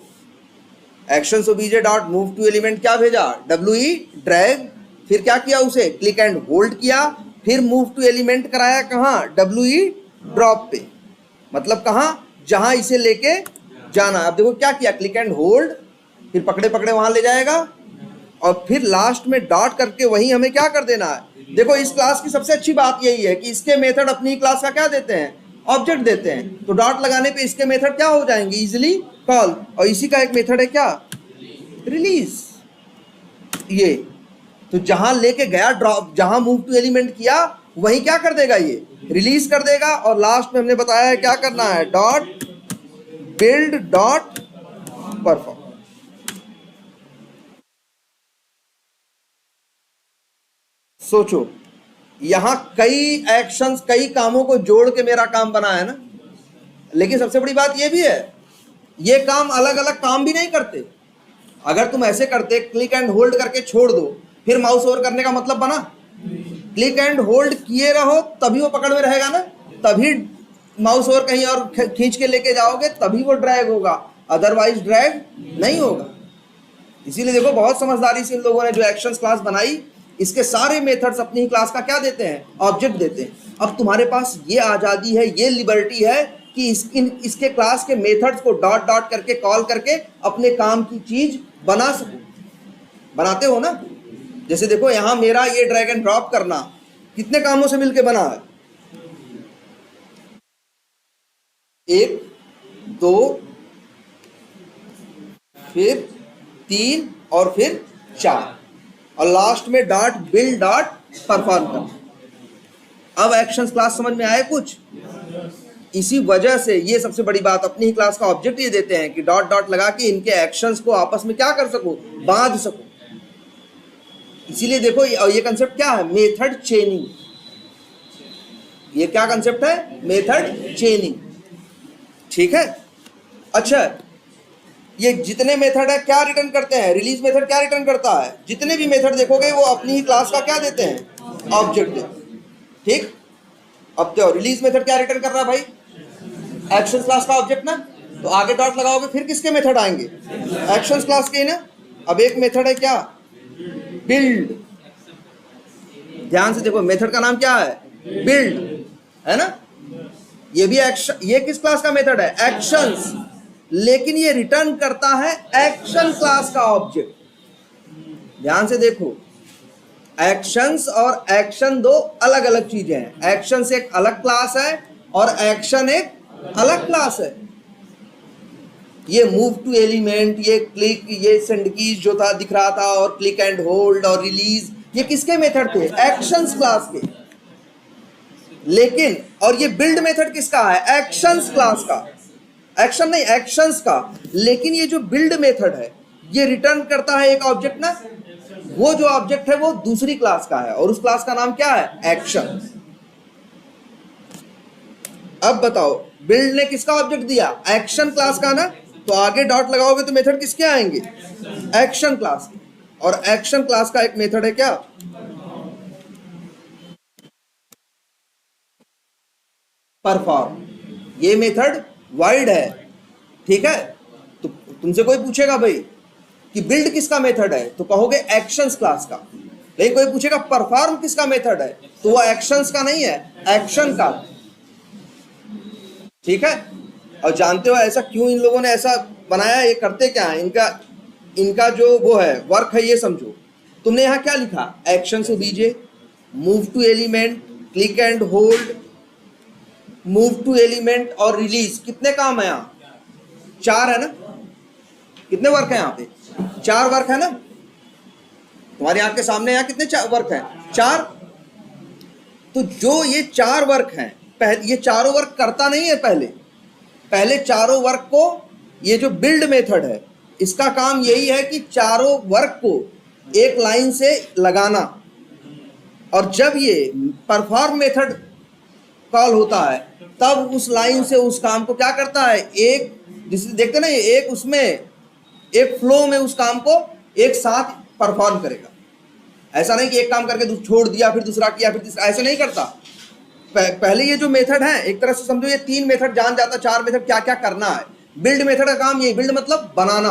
actions obj dot move to element क्या भेजा, WE ड्रैग, फिर क्या किया, उसे क्लिक एंड होल्ड किया, फिर मूव टू एलिमेंट कराया कहाँ, WE ड्रॉप पे, मतलब कहाँ, जहां इसे लेके जाना। अब देखो क्या किया, क्लिक एंड होल्ड, फिर पकड़े पकड़े वहां ले जाएगा, और फिर लास्ट में डॉट करके वही हमें क्या कर देना है। देखो इस क्लास की सबसे अच्छी बात यही है कि इसके मेथड अपनी क्लास का क्या देते हैं, ऑब्जेक्ट देते हैं। तो डॉट लगाने पे इसके मेथड क्या हो जाएंगे, इजिली कॉल। और इसी का एक मेथड है क्या, रिलीज। ये तो जहां लेके गया ड्रॉप, जहां मूव टू एलिमेंट किया वही क्या कर देगा, ये रिलीज कर देगा। और लास्ट में हमने बताया है क्या करना है, डॉट बिल्ड डॉट परफॉर्म। सोचो यहां कई एक्शंस, कई कामों को जोड़ के मेरा काम बना है ना। लेकिन सबसे बड़ी बात यह भी है, ये काम अलग अलग काम भी नहीं करते। अगर तुम ऐसे करते, क्लिक एंड होल्ड करके छोड़ दो, फिर माउस ओवर करने का मतलब बना, क्लिक एंड होल्ड किए रहो तभी वो पकड़ में रहेगा ना, तभी माउस ओवर कहीं और खींच के लेके जाओगे तभी वो ड्रैग होगा, अदरवाइज ड्रैग नहीं होगा। इसीलिए देखो बहुत समझदारी से इन लोगों ने जो एक्शंस क्लास बनाई, इसके सारे मेथड्स अपनी ही क्लास का क्या देते हैं, ऑब्जेक्ट देते हैं। अब तुम्हारे पास ये आज़ादी है, ये लिबर्टी है कि इसके क्लास के मेथड्स को डॉट डॉट करके कॉल करके अपने काम की चीज बना सको। बनाते हो ना, जैसे देखो यहां मेरा ये ड्रैग एंड ड्रॉप करना कितने कामों से मिलके बना है, 1 2 फिर 3 और फिर 4, और लास्ट में डॉट बिल्ड डॉट परफॉर्म करना। अब एक्शंस क्लास समझ में आए कुछ। इसी वजह से ये सबसे बड़ी बात, अपनी ही क्लास का ऑब्जेक्ट ये देते हैं कि डॉट डॉट लगा के इनके एक्शंस को आपस में क्या कर सको, बांध सको। इसीलिए देखो ये कंसेप्ट क्या है, मेथड चेनिंग। ये क्या कंसेप्ट है, मेथड चेनिंग। ठीक है, अच्छा ये जितने मेथड है क्या रिटर्न करते हैं, रिलीज मेथड क्या रिटर्न करता है, जितने भी मेथड देखोगे वो अपनी ही क्लास का क्या देते हैं, ऑब्जेक्ट देते हैं। ठीक, अब तो रिलीज मेथड क्या रिटर्न कर रहा है भाई, एक्शन क्लास का ऑब्जेक्ट ना, तो आगे डॉट लगाओगे फिर किसके मेथड आएंगे, एक्शन क्लास के ना। अब एक मेथड है क्या, बिल्ड। ध्यान से देखो मेथड का नाम क्या है, बिल्ड, है ना। ये भी एक्शन, ये किस क्लास का मेथड है, एक्शंस, लेकिन ये रिटर्न करता है एक्शन क्लास का ऑब्जेक्ट। ध्यान से देखो, एक्शंस और एक्शन दो अलग अलग चीजें हैं। एक्शंस एक अलग क्लास है और एक्शन एक अलग क्लास है। ये मूव टू एलिमेंट, ये क्लिक, ये सेंड कीज जो था दिख रहा था, और क्लिक एंड होल्ड और रिलीज, ये किसके मेथड थे, एक्शंस क्लास के। लेकिन और ये बिल्ड मेथड किसका है, एक्शंस क्लास का, एक्शन नहीं एक्शंस का। लेकिन ये जो बिल्ड मेथड है ये रिटर्न करता है एक ऑब्जेक्ट ना, वो जो ऑब्जेक्ट है वो दूसरी क्लास का है, और उस क्लास का नाम क्या है, एक्शन। अब बताओ बिल्ड ने किसका ऑब्जेक्ट दिया, एक्शन क्लास का ना, तो आगे डॉट लगाओगे तो मेथड किसके आएंगे, एक्शन क्लास के। और एक्शन क्लास का एक मेथड है क्या, परफॉर्म। ये मेथड वाइड है, ठीक है। तो तुमसे कोई पूछेगा भाई कि बिल्ड किसका मेथड है, तो कहोगे एक्शंस क्लास का। लेकिन कोई पूछेगा परफॉर्म किसका मेथड है, तो वो एक्शंस का नहीं है, एक्शन का। ठीक है, और जानते हो ऐसा क्यों इन लोगों ने ऐसा बनाया, ये करते क्या है, इनका जो वो है वर्क है, ये समझो। तुमने यहां क्या लिखा, एक्शन से बीजे, move to element, click and hold, move to element और रिलीज। कितने काम है यहाँ, 4 है ना। कितने वर्क है यहाँ पे, 4 वर्क है ना। तुम्हारी आंख के सामने यहाँ कितने वर्क हैं, 4। तो जो ये 4 वर्क हैं, ये चारों वर्क करता नहीं है। पहले चारों वर्क को, ये जो बिल्ड मेथड है इसका काम यही है कि चारों वर्क को एक लाइन से लगाना, और जब ये परफॉर्म मेथड कॉल होता है तब उस लाइन से उस काम को क्या करता है, एक, जिसे देखते ना, एक उसमें एक फ्लो में उस काम को एक साथ परफॉर्म करेगा। ऐसा नहीं कि एक काम करके छोड़ दिया फिर दूसरा किया फिर तीसरा, ऐसे नहीं करता। पहले ये जो मेथड है, एक तरह से समझो ये 3 मेथड जान जाता, 4 मेथड क्या क्या करना है। बिल्ड मेथड का काम यही, बिल्ड मतलब बनाना,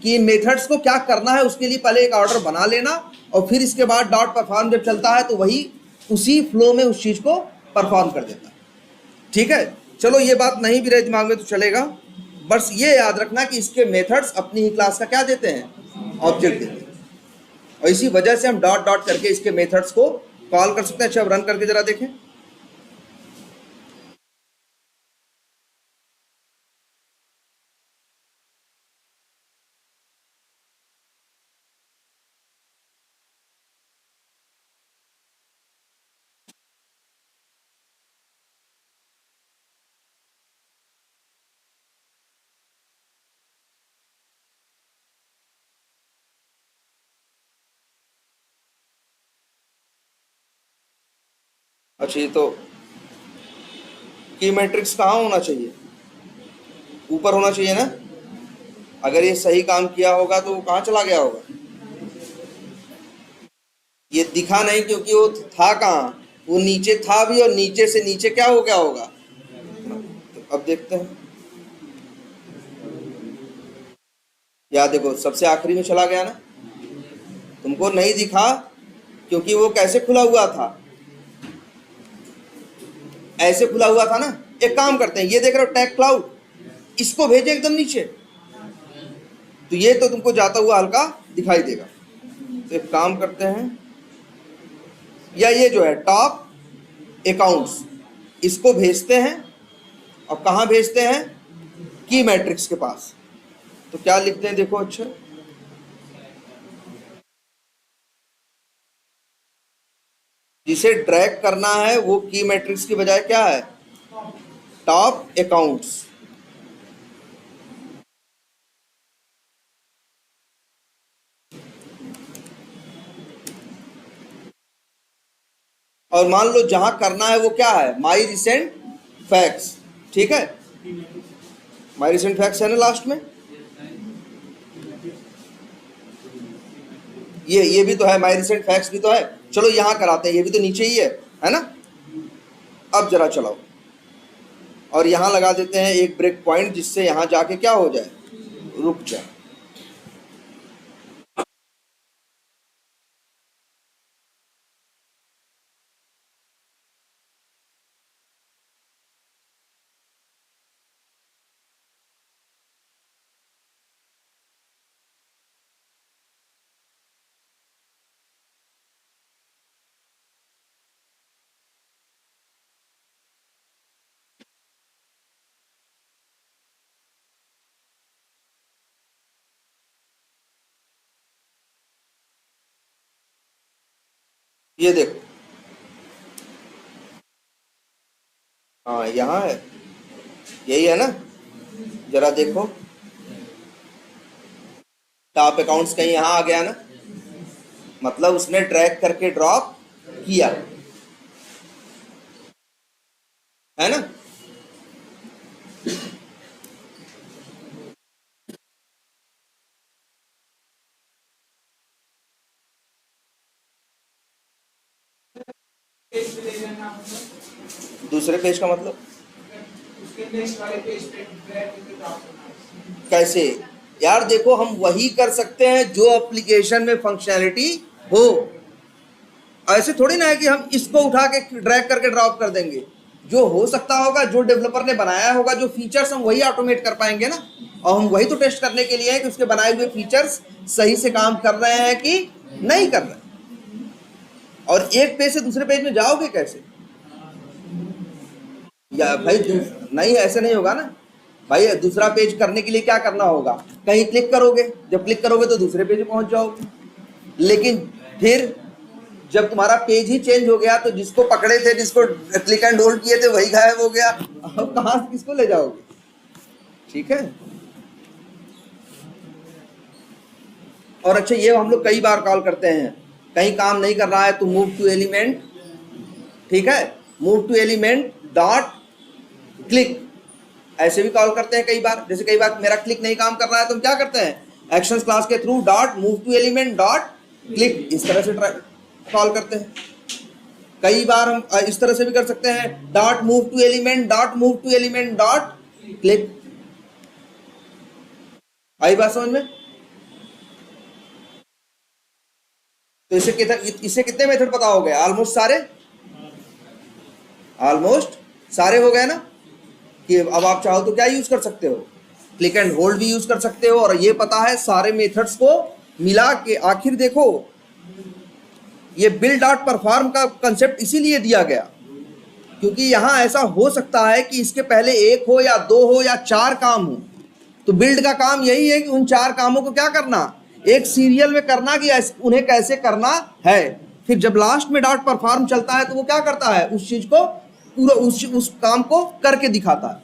कि मेथड्स को क्या करना है उसके लिए पहले एक ऑर्डर बना लेना, और फिर इसके बाद डॉट परफॉर्म जब चलता है तो वही उसी फ्लो में उस चीज को परफॉर्म कर देता है। ठीक है, चलो ये बात नहीं भी रहे दिमाग में तो चलेगा, बस ये याद रखना कि इसके मेथड्स अपनी ही क्लास का क्या देते हैं, ऑब्जेक्ट देते हैं, और इसी वजह से हम डॉट डॉट करके इसके मेथड्स को कॉल कर सकते हैं। अच्छा, अब रन करके जरा देखें। अच्छा, ये तो की मैट्रिक्स कहाँ होना चाहिए, ऊपर होना चाहिए ना। अगर ये सही काम किया होगा तो वो कहाँ चला गया होगा, ये दिखा नहीं क्योंकि वो था कहाँ, वो नीचे था भी, और नीचे से नीचे क्या हो गया होगा। तो अब देखते हैं, या देखो सबसे आखिरी में चला गया ना, तुमको नहीं दिखा क्योंकि वो कैसे खुला हुआ था, ऐसे खुला हुआ था ना। एक काम करते हैं, ये देख रहे हो टैग क्लाउड, इसको भेजे एकदम नीचे, तो ये तो तुमको जाता हुआ हल्का दिखाई देगा। तो एक काम करते हैं, या ये जो है टॉप अकाउंट्स, इसको भेजते हैं, और कहाँ भेजते हैं, की मैट्रिक्स के पास। तो क्या लिखते हैं देखो, अच्छा जिसे ड्रैग करना है वो की मैट्रिक्स की बजाय क्या है, टॉप अकाउंट्स। और मान लो जहां करना है वो क्या है, माई रिसेंट फैक्ट्स, ठीक है, माई रिसेंट फैक्ट्स है ना लास्ट में, ये भी तो है, माई रिसेंट फैक्ट्स भी तो है। चलो यहां कराते हैं, ये भी तो नीचे ही है ना। अब जरा चलाओ, और यहां लगा देते हैं एक ब्रेक पॉइंट, जिससे यहां जाके क्या हो जाए, रुक जाए। ये देखो, हाँ यहाँ है, यही है ना, जरा देखो, टॉप अकाउंट्स कहीं यहाँ आ गया ना, मतलब उसने ट्रैक करके ड्रॉप किया, है ना। दूसरे पेज का मतलब कैसे, यार देखो हम वही कर सकते हैं जो एप्लीकेशन में फंक्शनैलिटी हो, ऐसे थोड़ी ना है कि हम इसको उठा के ड्रैग करके ड्रॉप कर देंगे। जो हो सकता होगा, जो डेवलपर ने बनाया होगा, जो फीचर्स, हम वही ऑटोमेट कर पाएंगे ना, और हम वही तो टेस्ट करने के लिए है कि उसके बनाए हुए फीचर्स सही से काम कर रहे हैं कि नहीं कर रहे। और एक पेज से दूसरे पेज में जाओगे कैसे, या भाई नहीं, ऐसे नहीं होगा ना भाई। दूसरा पेज करने के लिए क्या करना होगा, कहीं क्लिक करोगे, जब क्लिक करोगे तो दूसरे पेज पे पहुंच जाओगे, लेकिन फिर जब तुम्हारा पेज ही चेंज हो गया तो जिसको पकड़े थे, जिसको क्लिक एंड होल्ड किए थे, वही गायब हो गया, अब कहां से किसको ले जाओगे, ठीक है। और अच्छा, ये हम लोग कई बार कॉल करते हैं, कहीं काम नहीं कर रहा है तो मूव टू एलिमेंट, ठीक है, move to element dot click, ऐसे भी कॉल करते हैं कई बार। जैसे कई बार मेरा क्लिक नहीं काम कर रहा है तो हम क्या करते हैं, एक्शंस क्लास के through dot move to element dot click, इस तरह से कॉल करते हैं। कई बार हम इस तरह से भी कर सकते हैं, dot move to element dot click. आई बात समझ में। तो इसे कितने मेथड पता हो गए, ऑलमोस्ट सारे, ऑलमोस्ट सारे हो गए ना, कि अब आप चाहो तो क्या यूज कर सकते हो, क्लिक एंड होल्ड भी यूज कर सकते हो। और ये पता है सारे मेथड्स को मिला के आखिर देखो, ये बिल्ड डॉट परफॉर्म का कंसेप्ट इसीलिए दिया गया क्योंकि यहां ऐसा हो सकता है कि इसके पहले एक हो या दो हो या चार काम हो। तो बिल्ड का काम यही है कि उन चार कामों को क्या करना, एक सीरियल में करना कि उन्हें कैसे करना है। फिर जब लास्ट में डॉट परफॉर्म चलता है तो वो क्या करता है, उस चीज को पूरा उस काम को करके दिखाता है।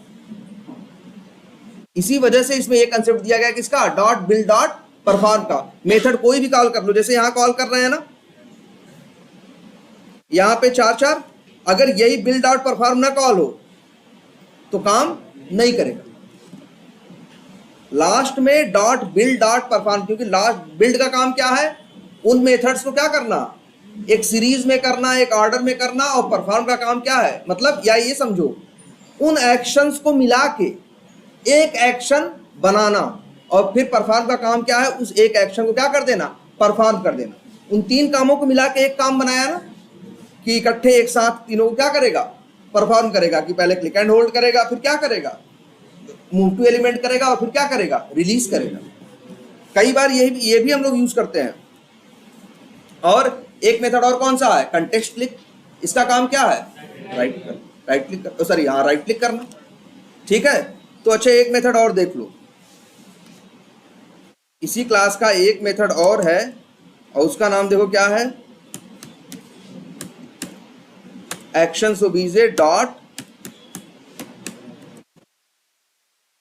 इसी वजह से इसमें एक कंसेप्ट दिया गया किसका, डॉट बिल्ड डॉट परफॉर्म का। मेथड कोई भी कॉल कर लो, जैसे यहां कॉल कर रहे हैं ना, यहां पे 4 अगर यही बिल्ड डॉट परफॉर्म ना कॉल हो तो काम नहीं करेगा। लास्ट में डॉट बिल्ड डॉट परफॉर्म, क्योंकि लास्ट बिल्ड का काम क्या है, उन मेथड्स को क्या करना, एक सीरीज में करना, एक ऑर्डर में करना। और परफॉर्म का काम क्या है, मतलब या ये समझो उन एक्शंस को मिला के एक एक्शन बनाना। और फिर परफॉर्म का काम क्या है, उस एक एक्शन को क्या कर देना, परफॉर्म कर देना। उन तीन कामों को मिला के एक काम बनाया ना, कि इकट्ठे एक साथ तीनों को क्या करेगा, परफॉर्म करेगा। कि पहले क्लिक एंड होल्ड करेगा, फिर क्या करेगा, मूव टू एलिमेंट करेगा, और फिर क्या करेगा, रिलीज करेगा। कई बार ये भी हम लोग यूज करते हैं। और एक मेथड और कौन सा है, कंटेक्स्ट क्लिक। इसका काम क्या है, राइट क्लिक, सॉरी हाँ राइट क्लिक करना, ठीक है। तो अच्छा एक मेथड और देख लो, इसी क्लास का एक मेथड और है और उसका नाम देखो क्या है, एक्शंस ओबीजे डॉट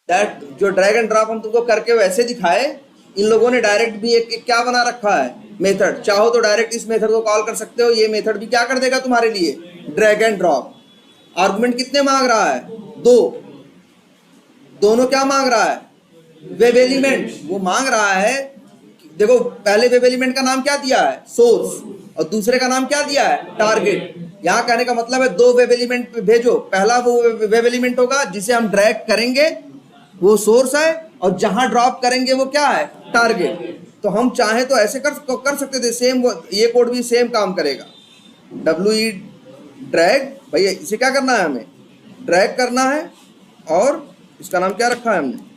दैट। जो ड्रैग एंड ड्रॉप हम तुमको करके वैसे दिखाए, इन लोगों ने डायरेक्ट भी एक क्या बना रखा है, मेथड। चाहो तो डायरेक्ट इस मेथड को कॉल कर सकते हो, ये मेथड भी क्या कर देगा तुम्हारे लिए, ड्रैग एंड ड्रॉप। आर्गुमेंट कितने मांग रहा है, 2। दोनों क्या मांग रहा है, वेब एलिमेंट। वो मांग रहा है, देखो पहले वेब एलिमेंट का नाम क्या दिया है, सोर्स, और दूसरे का नाम क्या दिया है, टारगेट। यहां कहने का मतलब है 2 वेब एलिमेंट भेजो। पहला वो वेब एलिमेंट होगा जिसे हम ड्रैग करेंगे, वो सोर्स है, और जहां ड्रॉप करेंगे वो क्या है, टारगेट। तो हम चाहे तो ऐसे कर सकते थे, सेम ये कोड भी सेम काम करेगा। WE ड्रैग, भैया इसे क्या करना है, हमें ड्रैग करना है, और इसका नाम क्या रखा है हमने,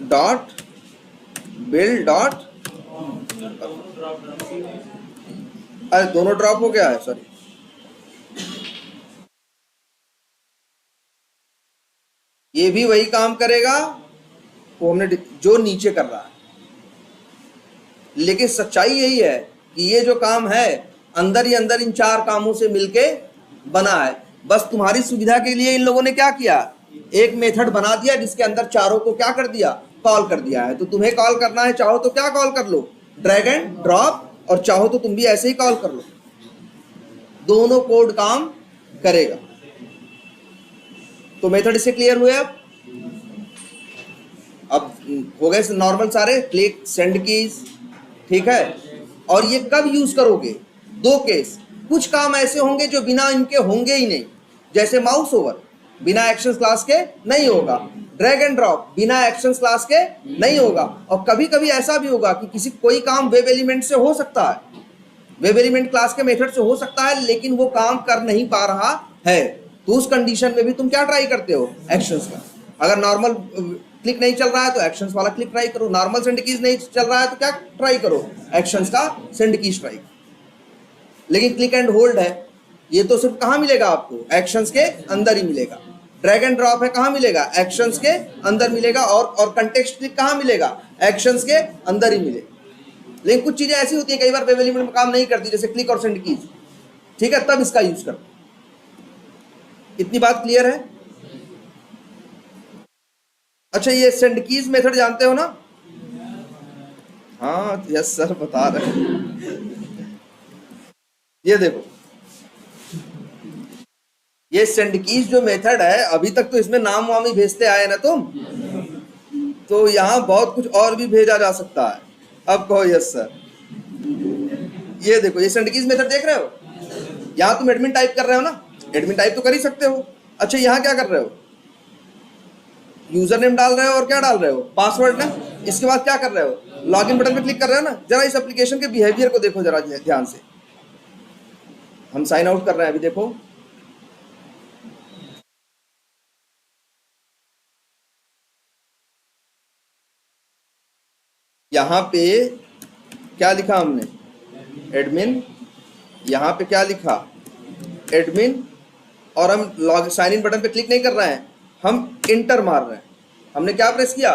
डॉट बिल्ड डॉट, अरे दोनों ड्रॉप हो गया है, सॉरी। ये भी वही काम करेगा वो हमने जो नीचे कर रहा है, लेकिन सच्चाई यही है कि ये जो काम है अंदर ही अंदर इन 4 कामों से मिलके बना है। बस तुम्हारी सुविधा के लिए इन लोगों ने क्या किया, एक मेथड बना दिया जिसके अंदर चारों को क्या कर दिया, कॉल कर दिया है। तो तुम्हें कॉल करना है, चाहो तो क्या कॉल कर लो, ड्रैग एंड ड्रॉप, और चाहो तो तुम भी ऐसे ही कॉल कर लो, दोनों कोड काम करेगा। तो मेथड इससे क्लियर हुए। अब हो गए नॉर्मल सारे, क्लिक, सेंड कीज, ठीक है। और ये कब यूज करोगे, 2 केस। कुछ काम ऐसे होंगे जो बिना इनके होंगे ही नहीं, जैसे माउस ओवर बिना एक्शन क्लास के नहीं होगा, ड्रैग एंड ड्रॉप बिना एक्शन क्लास के नहीं होगा। और कभी कभी ऐसा भी होगा कि कोई काम वेब एलिमेंट से हो सकता है, वेब एलिमेंट क्लास के मेथड से हो सकता है, लेकिन वो काम कर नहीं पा रहा है। तो उस कंडीशन में भी तुम क्या ट्राई करते हो, एक्शंस का। अगर नॉर्मल क्लिक नहीं चल रहा है तो एक्शंस वाला क्लिक ट्राई करो, नॉर्मल सेंड कीज नहीं चल रहा है तो क्या ट्राई करो, एक्शंस का सेंड कीज ट्राई। लेकिन क्लिक एंड होल्ड है, ये तो सिर्फ कहां मिलेगा आपको, एक्शंस के अंदर ही मिलेगा। ड्रैग एंड ड्रॉप है, कहां मिलेगा, एक्शंस के अंदर मिलेगा। और कंटेक्स्ट क्लिक कहां मिलेगा, एक्शंस के अंदर ही मिलेगा। लेकिन कुछ चीजें ऐसी होती है कई बार वेब एलिमेंट में काम नहीं करती, जैसे क्लिक और सेंड कीज, ठीक है, तब इसका यूज करते। इतनी बात क्लियर है। अच्छा ये सेंड कीज मेथड जानते हो ना, हाँ यस सर बता रहे हैं। ये देखो, ये सेंड कीज जो मेथड है, अभी तक तो इसमें नाम वाम ही भेजते आए ना तुम, तो यहां बहुत कुछ और भी भेजा जा सकता है। अब कहो यस सर। ये देखो, ये सेंड कीज मेथड देख रहे हो, यहां तुम एडमिन टाइप कर रहे हो ना, एडमिन टाइप तो कर ही सकते हो। अच्छा यहां क्या कर रहे हो, यूजर नेम डाल रहे हो और क्या डाल रहे हो, पासवर्ड ना। इसके बाद क्या कर रहे हो, लॉगिन बटन पे क्लिक कर रहे हो ना, जरा इस एप्लीकेशन के बिहेवियर को देखो जरा ध्यान से। हम साइन आउट कर रहे हैं अभी, देखो यहां पे क्या लिखा हमने, एडमिन, यहां पे क्या लिखा, एडमिन, और हम लॉग साइन इन बटन पे क्लिक नहीं कर रहे हैं, हम इंटर मार रहे हैं। हमने क्या प्रेस किया,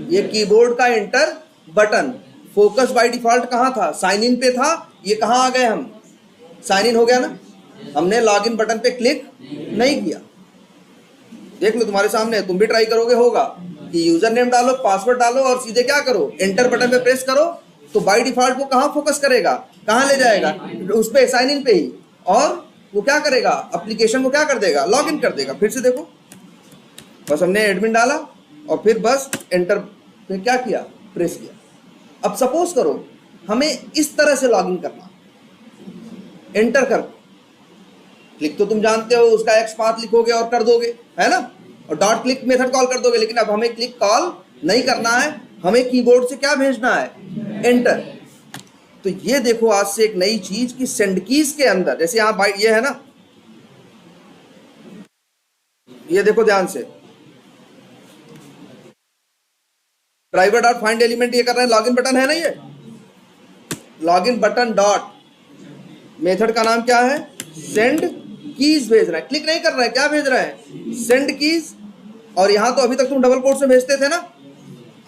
ये कीबोर्ड का inter button. Focus by default कहाँ था, साइन इन पे था, ये कहाँ आ गए हम, साइन इन हो गया ना। हमने लॉगिन बटन पे क्लिक नहीं किया। देख लो तुम्हारे सामने, तुम भी ट्राई करोगे होगा कि यूजर नेम डालो, पासवर्ड डालो और सीधे क्या करो, एंटर बटन पे प्रेस करो, तो बाय डिफॉल्ट वो कहाँ फोकस करेगा, कहाँ ले जाएगा, उस पे साइन इन पे ही, और वो क्या करेगा, एप्लीकेशन को क्या कर देगा, लॉग इन कर देगा। फिर से देखो, बस हमने एडमिन डाला और फिर बस एंटर पे क्या किया, प्रेस किया। अब सपोज करो हमें इस तरह से लॉग इन करना, एंटर कर, क्लिक तो तुम जानते हो, उसका एक्स पाथ लिखोगे और कर दोगे, है ना, और डॉट क्लिक मेथड कॉल कर दोगे। लेकिन अब हमें क्लिक कॉल नहीं करना है, हमें कीबोर्ड से क्या भेजना है, एंटर। तो ये देखो आज से एक नई चीज कि सेंड कीज के अंदर, जैसे यहां बाइट ये है ना, ये देखो ध्यान से, ड्राइवर डॉट फाइंड एलिमेंट ये कर रहे हैं, लॉगिन बटन है ना, ये लॉगिन बटन डॉट मेथड का नाम क्या है, सेंड कीज भेज रहा है, क्लिक नहीं कर रहा है, क्या भेज रहा है, सेंड कीज। और यहां तो अभी तक तुम डबल कोट से भेजते थे ना,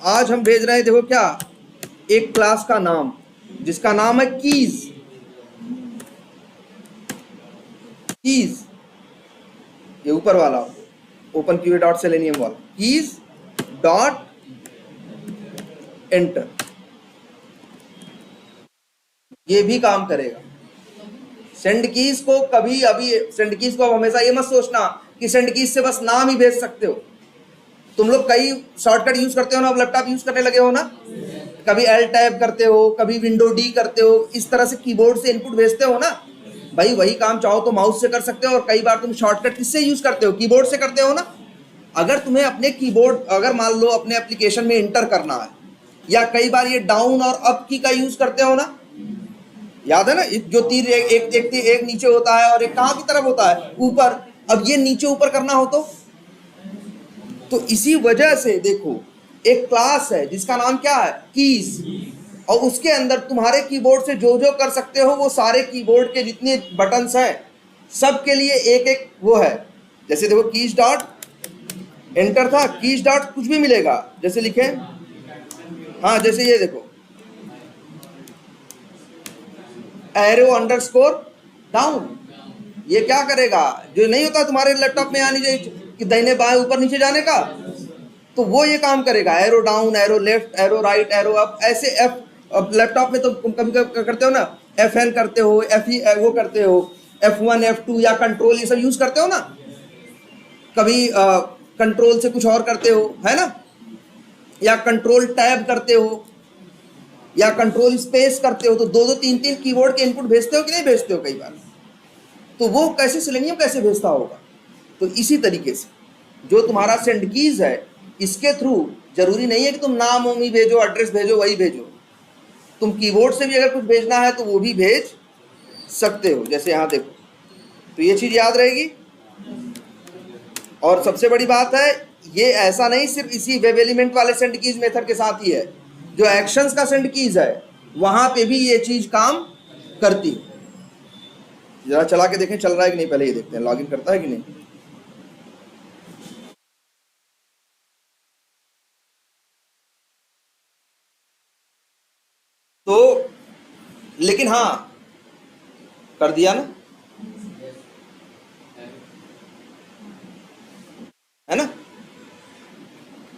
आज हम भेज रहे हैं, देखो क्या, एक क्लास का नाम जिसका नाम है कीज, कीज, ये ऊपर वाला ओपन क्यूए डॉट सेलेनियम वाला, कीज डॉट एंटर, ये भी काम करेगा। सेंड कीज को कभी, अभी सेंड कीज को अब हमेशा ये मत सोचना कि सेंड कीज से बस नाम ही भेज सकते हो। तुम लोग कई शॉर्टकट यूज करते हो ना, अब लैपटॉप यूज करने लगे हो ना, कभी एल टैब करते हो, कभी विंडो डी करते हो, इस तरह से कीबोर्ड से इनपुट भेजते हो ना भाई, वही काम चाहो तो माउस से कर सकते हो। और कई बार तुम शॉर्टकट किससे यूज करते हो, कीबोर्ड से करते हो ना। अगर तुम्हें अपने कीबोर्ड, अगर मान लो अपने एप्लीकेशन में इंटर करना है, या कई बार ये डाउन और अप की का यूज करते हो ना, याद है ना, जो तीर एक नीचे होता है और एक कहां की तरफ होता है, ऊपर। अब ये नीचे ऊपर करना हो तो इसी वजह से देखो एक क्लास है जिसका नाम क्या है, कीज, और उसके अंदर तुम्हारे कीबोर्ड से जो जो कर सकते हो वो सारे कीबोर्ड के जितने बटन्स हैं सबके लिए एक एक वो है। जैसे देखो कीज डॉट एंटर था, कीज डॉट कुछ भी मिलेगा, जैसे लिखे, हाँ जैसे ये देखो एरो अंडरस्कोर डाउन, ये क्या करेगा, जो नहीं होता तुम्हारे लैपटॉप में आनी चाहिए कि दाहिने बाएं ऊपर नीचे जाने का, तो वो ये काम करेगा, arrow down, arrow left, arrow right, arrow up, ऐसे एफ। लैपटॉप में तो कभी कभी करते हो ना, FN करते हो, FE वो करते हो, F1 F2 या कंट्रोल, ये सब यूज करते हो ना, कभी कंट्रोल से कुछ और करते हो, है ना, या कंट्रोल टैब करते हो, या कंट्रोल स्पेस करते हो, तो दो दो तीन तीन कीबोर्ड के इनपुट भेजते हो कि नहीं भेजते हो कई बार, तो वो कैसे सेलेनियम कैसे भेजता होगा। तो इसी तरीके से जो तुम्हारा सेंड कीज है, इसके थ्रू जरूरी नहीं है कि तुम नाम उम ही भेजो, एड्रेस भेजो, वही भेजो, तुम कीबोर्ड से भी अगर कुछ भेजना है तो वो भी भेज सकते हो, जैसे यहाँ देखो। तो ये चीज याद रहेगी। और सबसे बड़ी बात है, ये ऐसा नहीं सिर्फ इसी वेब एलिमेंट वाले सेंड कीज मेथड के साथ ही है, जो एक्शंस का सेंड कीज है वहां पे भी ये चीज काम करती है। जरा चला के देखें चल रहा है कि नहीं, पहले ये देखते हैं लॉगिन करता है कि नहीं। तो लेकिन हाँ कर दिया ना, है ना,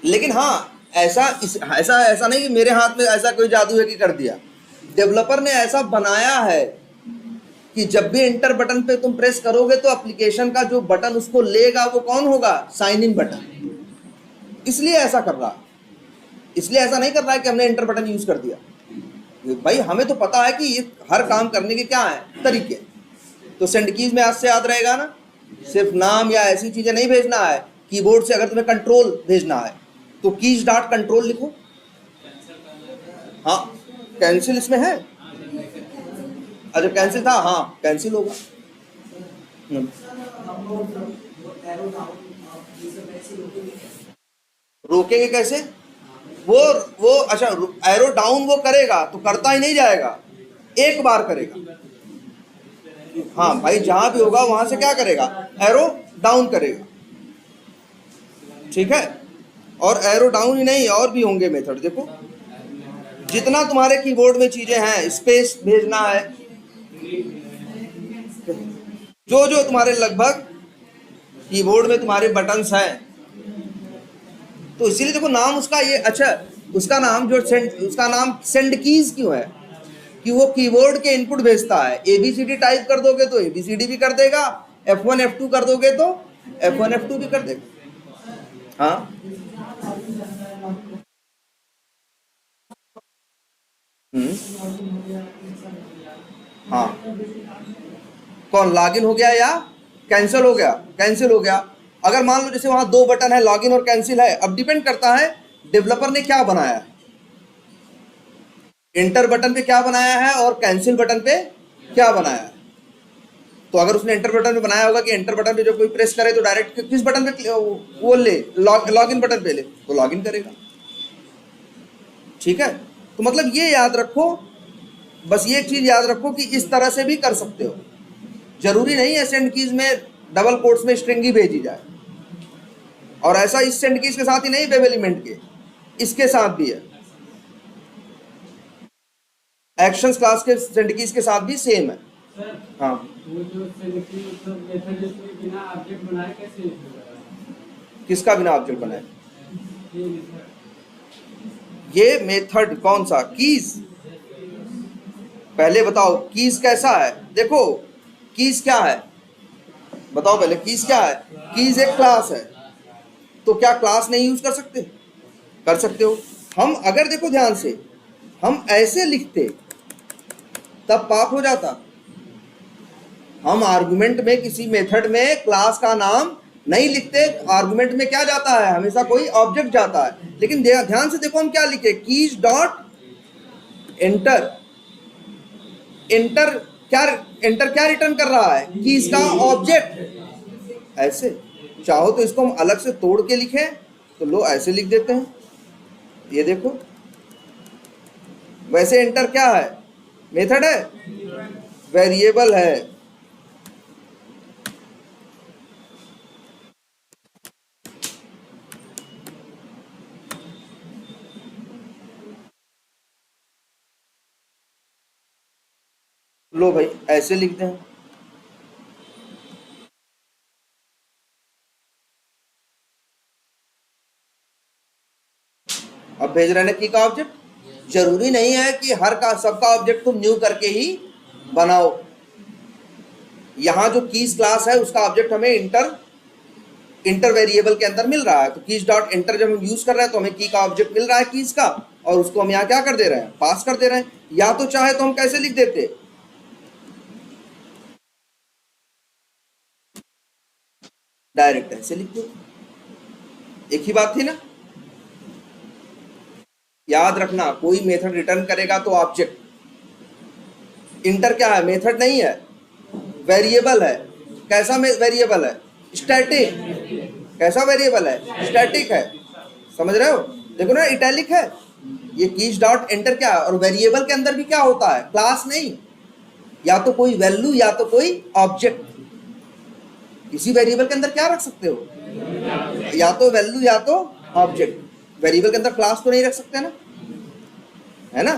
लेकिन हाँ ऐसा ऐसा नहीं कि मेरे हाथ में ऐसा कोई जादू है कि कर दिया। डेवलपर ने ऐसा बनाया है कि जब भी एंटर बटन पे तुम प्रेस करोगे तो एप्लीकेशन का जो बटन उसको लेगा वो कौन होगा, साइन इन बटन। इसलिए ऐसा कर रहा, इसलिए ऐसा नहीं कर रहा है कि हमने एंटर बटन यूज कर दिया। भाई हमें तो पता है कि ये हर काम करने के क्या है तरीके। तो सेंड कीज में आज से याद रहेगा ना, सिर्फ नाम या ऐसी चीजें नहीं भेजना है। कीबोर्ड से अगर तुम्हें कंट्रोल भेजना है तो कीज डॉट कंट्रोल लिखो, हाँ कैंसिल इसमें है। अच्छा कैंसिल था, हाँ कैंसिल होगा। रोकेंगे कैसे? वो वो अच्छा एरो डाउन वो करेगा तो करता ही नहीं जाएगा, एक बार करेगा। हाँ भाई जहां भी होगा वहां से क्या करेगा, एरो डाउन करेगा। ठीक है, और एरो डाउन ही नहीं और भी होंगे मेथड। देखो जितना तुम्हारे कीबोर्ड में चीजें हैं, स्पेस भेजना है, जो जो तुम्हारे लगभग कीबोर्ड में तुम्हारे बटन्स हैं, तो इसीलिए देखो नाम उसका ये, अच्छा उसका नाम जो उसका नाम सेंड कीज क्यों है, कि वो कीबोर्ड के इनपुट भेजता है। एबीसीडी टाइप कर दोगे तो एबीसीडी भी कर देगा, F1 F2 कर दोगे तो F1 F2 भी कर देगा। हाँ हाँ कौन लॉगिन हो गया या कैंसिल हो गया? कैंसिल हो गया। अगर मान लो जैसे वहां दो बटन है, लॉगिन और कैंसिल है, अब डिपेंड करता है डेवलपर ने क्या बनाया है। इंटर बटन पे क्या बनाया है और कैंसिल बटन पे क्या बनाया है। तो अगर उसने एंटर बटन पे बनाया होगा कि एंटर बटन पे जो कोई प्रेस करे तो डायरेक्ट किस बटन पे वो ले, लॉगिन बटन पे ले तो लॉगिन करेगा। ठीक है, तो मतलब ये याद रखो, बस ये चीज याद रखो कि इस तरह से भी कर सकते हो। जरूरी नहीं है सेंड कीज में डबल कोट्स में स्ट्रिंग ही भेजी जाए। और ऐसा इस सेंड कीज के साथ ही नहीं, वेब एलिमेंट के इसके साथ भी है, एक्शंस क्लास के सेंड कीज के साथ भी सेम है। हाँ वो जो मेथड बिना ऑब्जेक्ट बनाए कैसे किसका बिना ऑब्जेक्ट बनाए? ये ये मेथड कौन सा? कीज। पहले बताओ कीज कैसा है। देखो कीज क्या है बताओ पहले, कीज क्या है? कीज एक क्लास है, तो क्या क्लास नहीं यूज कर सकते? कर सकते हो। हम अगर देखो ध्यान से, हम ऐसे लिखते तब पाप हो जाता। हम आर्गुमेंट में किसी मेथड में क्लास का नाम नहीं लिखते, आर्गुमेंट में क्या जाता है, हमेशा कोई ऑब्जेक्ट जाता है। लेकिन ध्यान से देखो हम क्या लिखे, कीज डॉट एंटर। एंटर क्या, एंटर क्या रिटर्न कर रहा है? कीज का ऑब्जेक्ट। ऐसे चाहो तो इसको हम अलग से तोड़ के लिखें, तो लो ऐसे लिख देते हैं, ये देखो। वैसे एंटर क्या है? मेथड है, वेरिएबल है। लो भाई ऐसे लिखते हैं। अब भेज रहे हैं की का ऑब्जेक्ट। जरूरी नहीं है कि हर का सबका ऑब्जेक्ट तुम न्यू करके ही बनाओ। यहां जो कीज क्लास है उसका ऑब्जेक्ट हमें इंटर वेरिएबल के अंदर मिल रहा है। तो कीज डॉट इंटर जब हम यूज कर रहे हैं तो हमें की का ऑब्जेक्ट मिल रहा है कीज का, और उसको हम यहाँ क्या कर दे रहे हैं, पास कर दे रहे हैं। या तो चाहे तो हम कैसे लिख देते, डायरेक्ट ऐसे लिख दो, एक ही बात थी ना। याद रखना कोई मेथड रिटर्न करेगा तो ऑब्जेक्ट। इंटर क्या है? मेथड नहीं है, वेरिएबल है। कैसा वेरिएबल है? स्टैटिक। कैसा वेरिएबल है? स्टैटिक है। समझ रहे हो? देखो ना इटैलिक है ये। कीज डॉट एंटर क्या है? और वेरिएबल के अंदर भी क्या होता है? क्लास नहीं, या तो कोई वैल्यू या तो कोई ऑब्जेक्ट। किसी वेरिएबल के अंदर क्या रख सकते हो? या तो वैल्यू या तो ऑब्जेक्ट। वेरिएबल के अंदर क्लास तो नहीं रख सकते ना, है ना।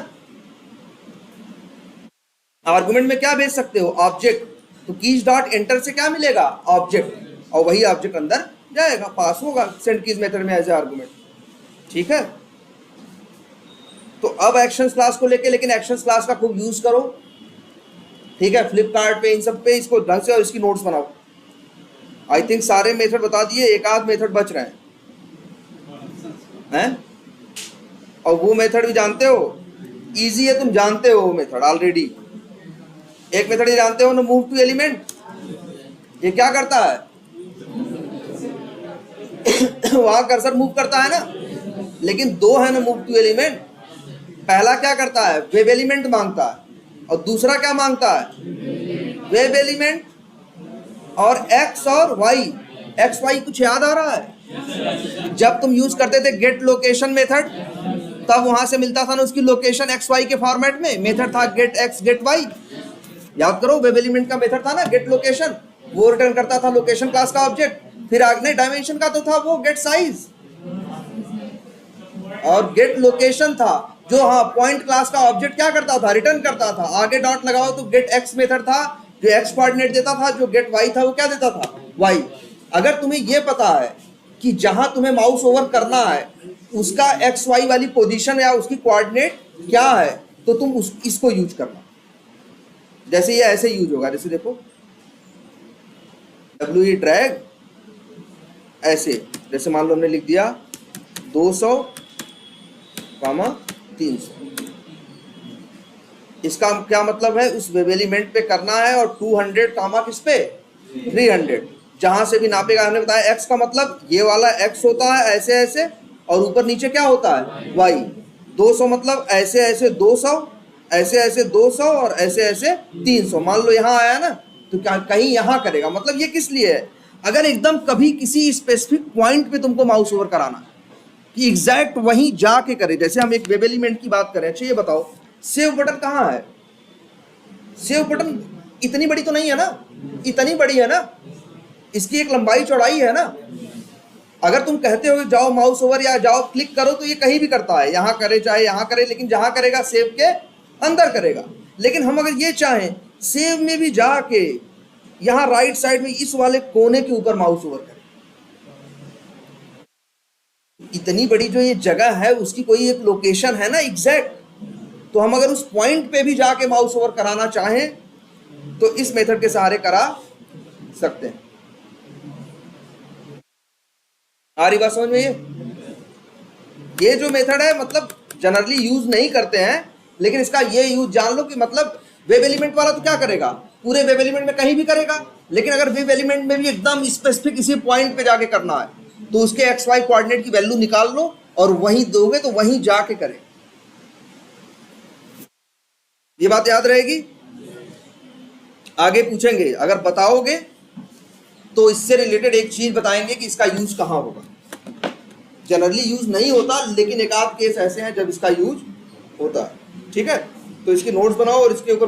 आर्गुमेंट में क्या भेज सकते हो? ऑब्जेक्ट। तो कीज डॉट एंटर से क्या मिलेगा? ऑब्जेक्ट, और वही ऑब्जेक्ट अंदर जाएगा, पास होगा सेंड कीज मेथड में एज ए आर्गुमेंट। ठीक है, तो अब एक्शन क्लास को लेके, लेकिन एक्शन क्लास का खूब यूज करो। ठीक है, फ्लिपकार्ट पे इन सब पे इसको ढंग से और इसकी नोट्स बनाओ। आई थिंक सारे मेथड बता दिए, एक आध मेथड बच रहे हैं। और वो मेथड भी जानते हो, इजी है, तुम जानते हो वो मेथड ऑलरेडी। एक मेथड ये जानते हो ना, मूव टू एलिमेंट। ये क्या करता है? वहां कर्सर मूव करता है ना, लेकिन दो है ना मूव टू एलिमेंट। पहला क्या करता है, वेब एलिमेंट मांगता है, और दूसरा क्या मांगता है, वेब एलिमेंट और एक्स और वाई। एक्स वाई कुछ याद आ रहा है? जब तुम यूज करते थे गेट लोकेशन मेथड, तब वहां से मिलता था ना उसकी लोकेशन एक्स वाई के फॉर्मेट में। मेथड था गेट एक्स गेट वाई, याद करो। वेब एलिमेंट का मेथड था ना गेट लोकेशन, वो रिटर्न करता था लोकेशन क्लास का ऑब्जेक्ट। फिर आगे डायमेंशन का तो था वो गेट साइज, और गेट लोकेशन था जो हाँ पॉइंट क्लास का ऑब्जेक्ट क्या करता था, रिटर्न करता था। आगे डॉट लगाओ तो गेट एक्स मेथड था जो एक्स कोऑर्डिनेट देता था, जो गेट वाई था वो क्या देता था, वाई। अगर तुम्हें ये पता है कि जहां तुम्हें माउस ओवर करना है उसका एक्स वाई वाली पोजीशन या उसकी कोऑर्डिनेट क्या है, तो तुम इसको यूज करना। जैसे ये ऐसे यूज होगा, जैसे देखो डब्ल्यू ड्रैग ऐसे, जैसे मान लो हमने लिख दिया 200, 300। इसका क्या मतलब है, उस वेब एलिमेंट पे करना है, और 200 किस पे, 300। जहां से भी नापेगा, हमने बताया एक्स का मतलब ये वाला एक्स होता है ऐसे ऐसे, और ऊपर नीचे क्या होता है, वाई। 200 मतलब ऐसे ऐसे 200, ऐसे ऐसे 200, और ऐसे ऐसे 300। मान लो यहाँ आया ना, तो क्या कहीं यहाँ करेगा, मतलब ये किस लिए है, अगर एकदम कभी किसी स्पेसिफिक पॉइंट पे तुमको माउस ओवर कराना है कि एग्जैक्ट वहीं जाके करे। जैसे हम एक वेब एलिमेंट की बात करें, अच्छा ये बताओ सेव बटन कहाँ है, सेव बटन इतनी बड़ी तो नहीं है ना, इतनी बड़ी है ना, इसकी एक लंबाई चौड़ाई है ना। अगर तुम कहते हो जाओ माउस ओवर या जाओ क्लिक करो, तो ये कहीं भी करता है, यहाँ करे चाहे यहाँ करे, लेकिन जहां करेगा सेव के अंदर करेगा। लेकिन हम अगर ये चाहें सेव में भी जाके यहाँ राइट साइड में इस वाले कोने के ऊपर माउस ओवर करें, इतनी बड़ी जो ये जगह है उसकी कोई एक लोकेशन है ना एग्जैक्ट, तो हम अगर उस पॉइंट पे भी जाके माउस ओवर कराना चाहें तो इस मेथड के सहारे करा सकते हैं। आ रही बात समझ में? ये जो मेथड है मतलब जनरली यूज नहीं करते हैं, लेकिन इसका ये यूज जान लो कि मतलब वेब एलिमेंट वाला तो क्या करेगा, पूरे वेब एलिमेंट में कहीं भी करेगा। लेकिन अगर वेब एलिमेंट में भी एकदम स्पेसिफिक इसी पॉइंट पे जाके करना है, तो उसके एक्स वाई कोऑर्डिनेट की वैल्यू निकाल लो और वहीं दोगे तो वहीं जाके करें। ये बात याद रहेगी, आगे पूछेंगे, अगर बताओगे तो इससे रिलेटेड एक चीज बताएंगे कि इसका यूज कहां होगा। जनरली यूज नहीं होता, लेकिन एक आध केस ऐसे हैं जब इसका यूज होता है। ठीक है, तो इसके नोट्स बनाओ और इसके ऊपर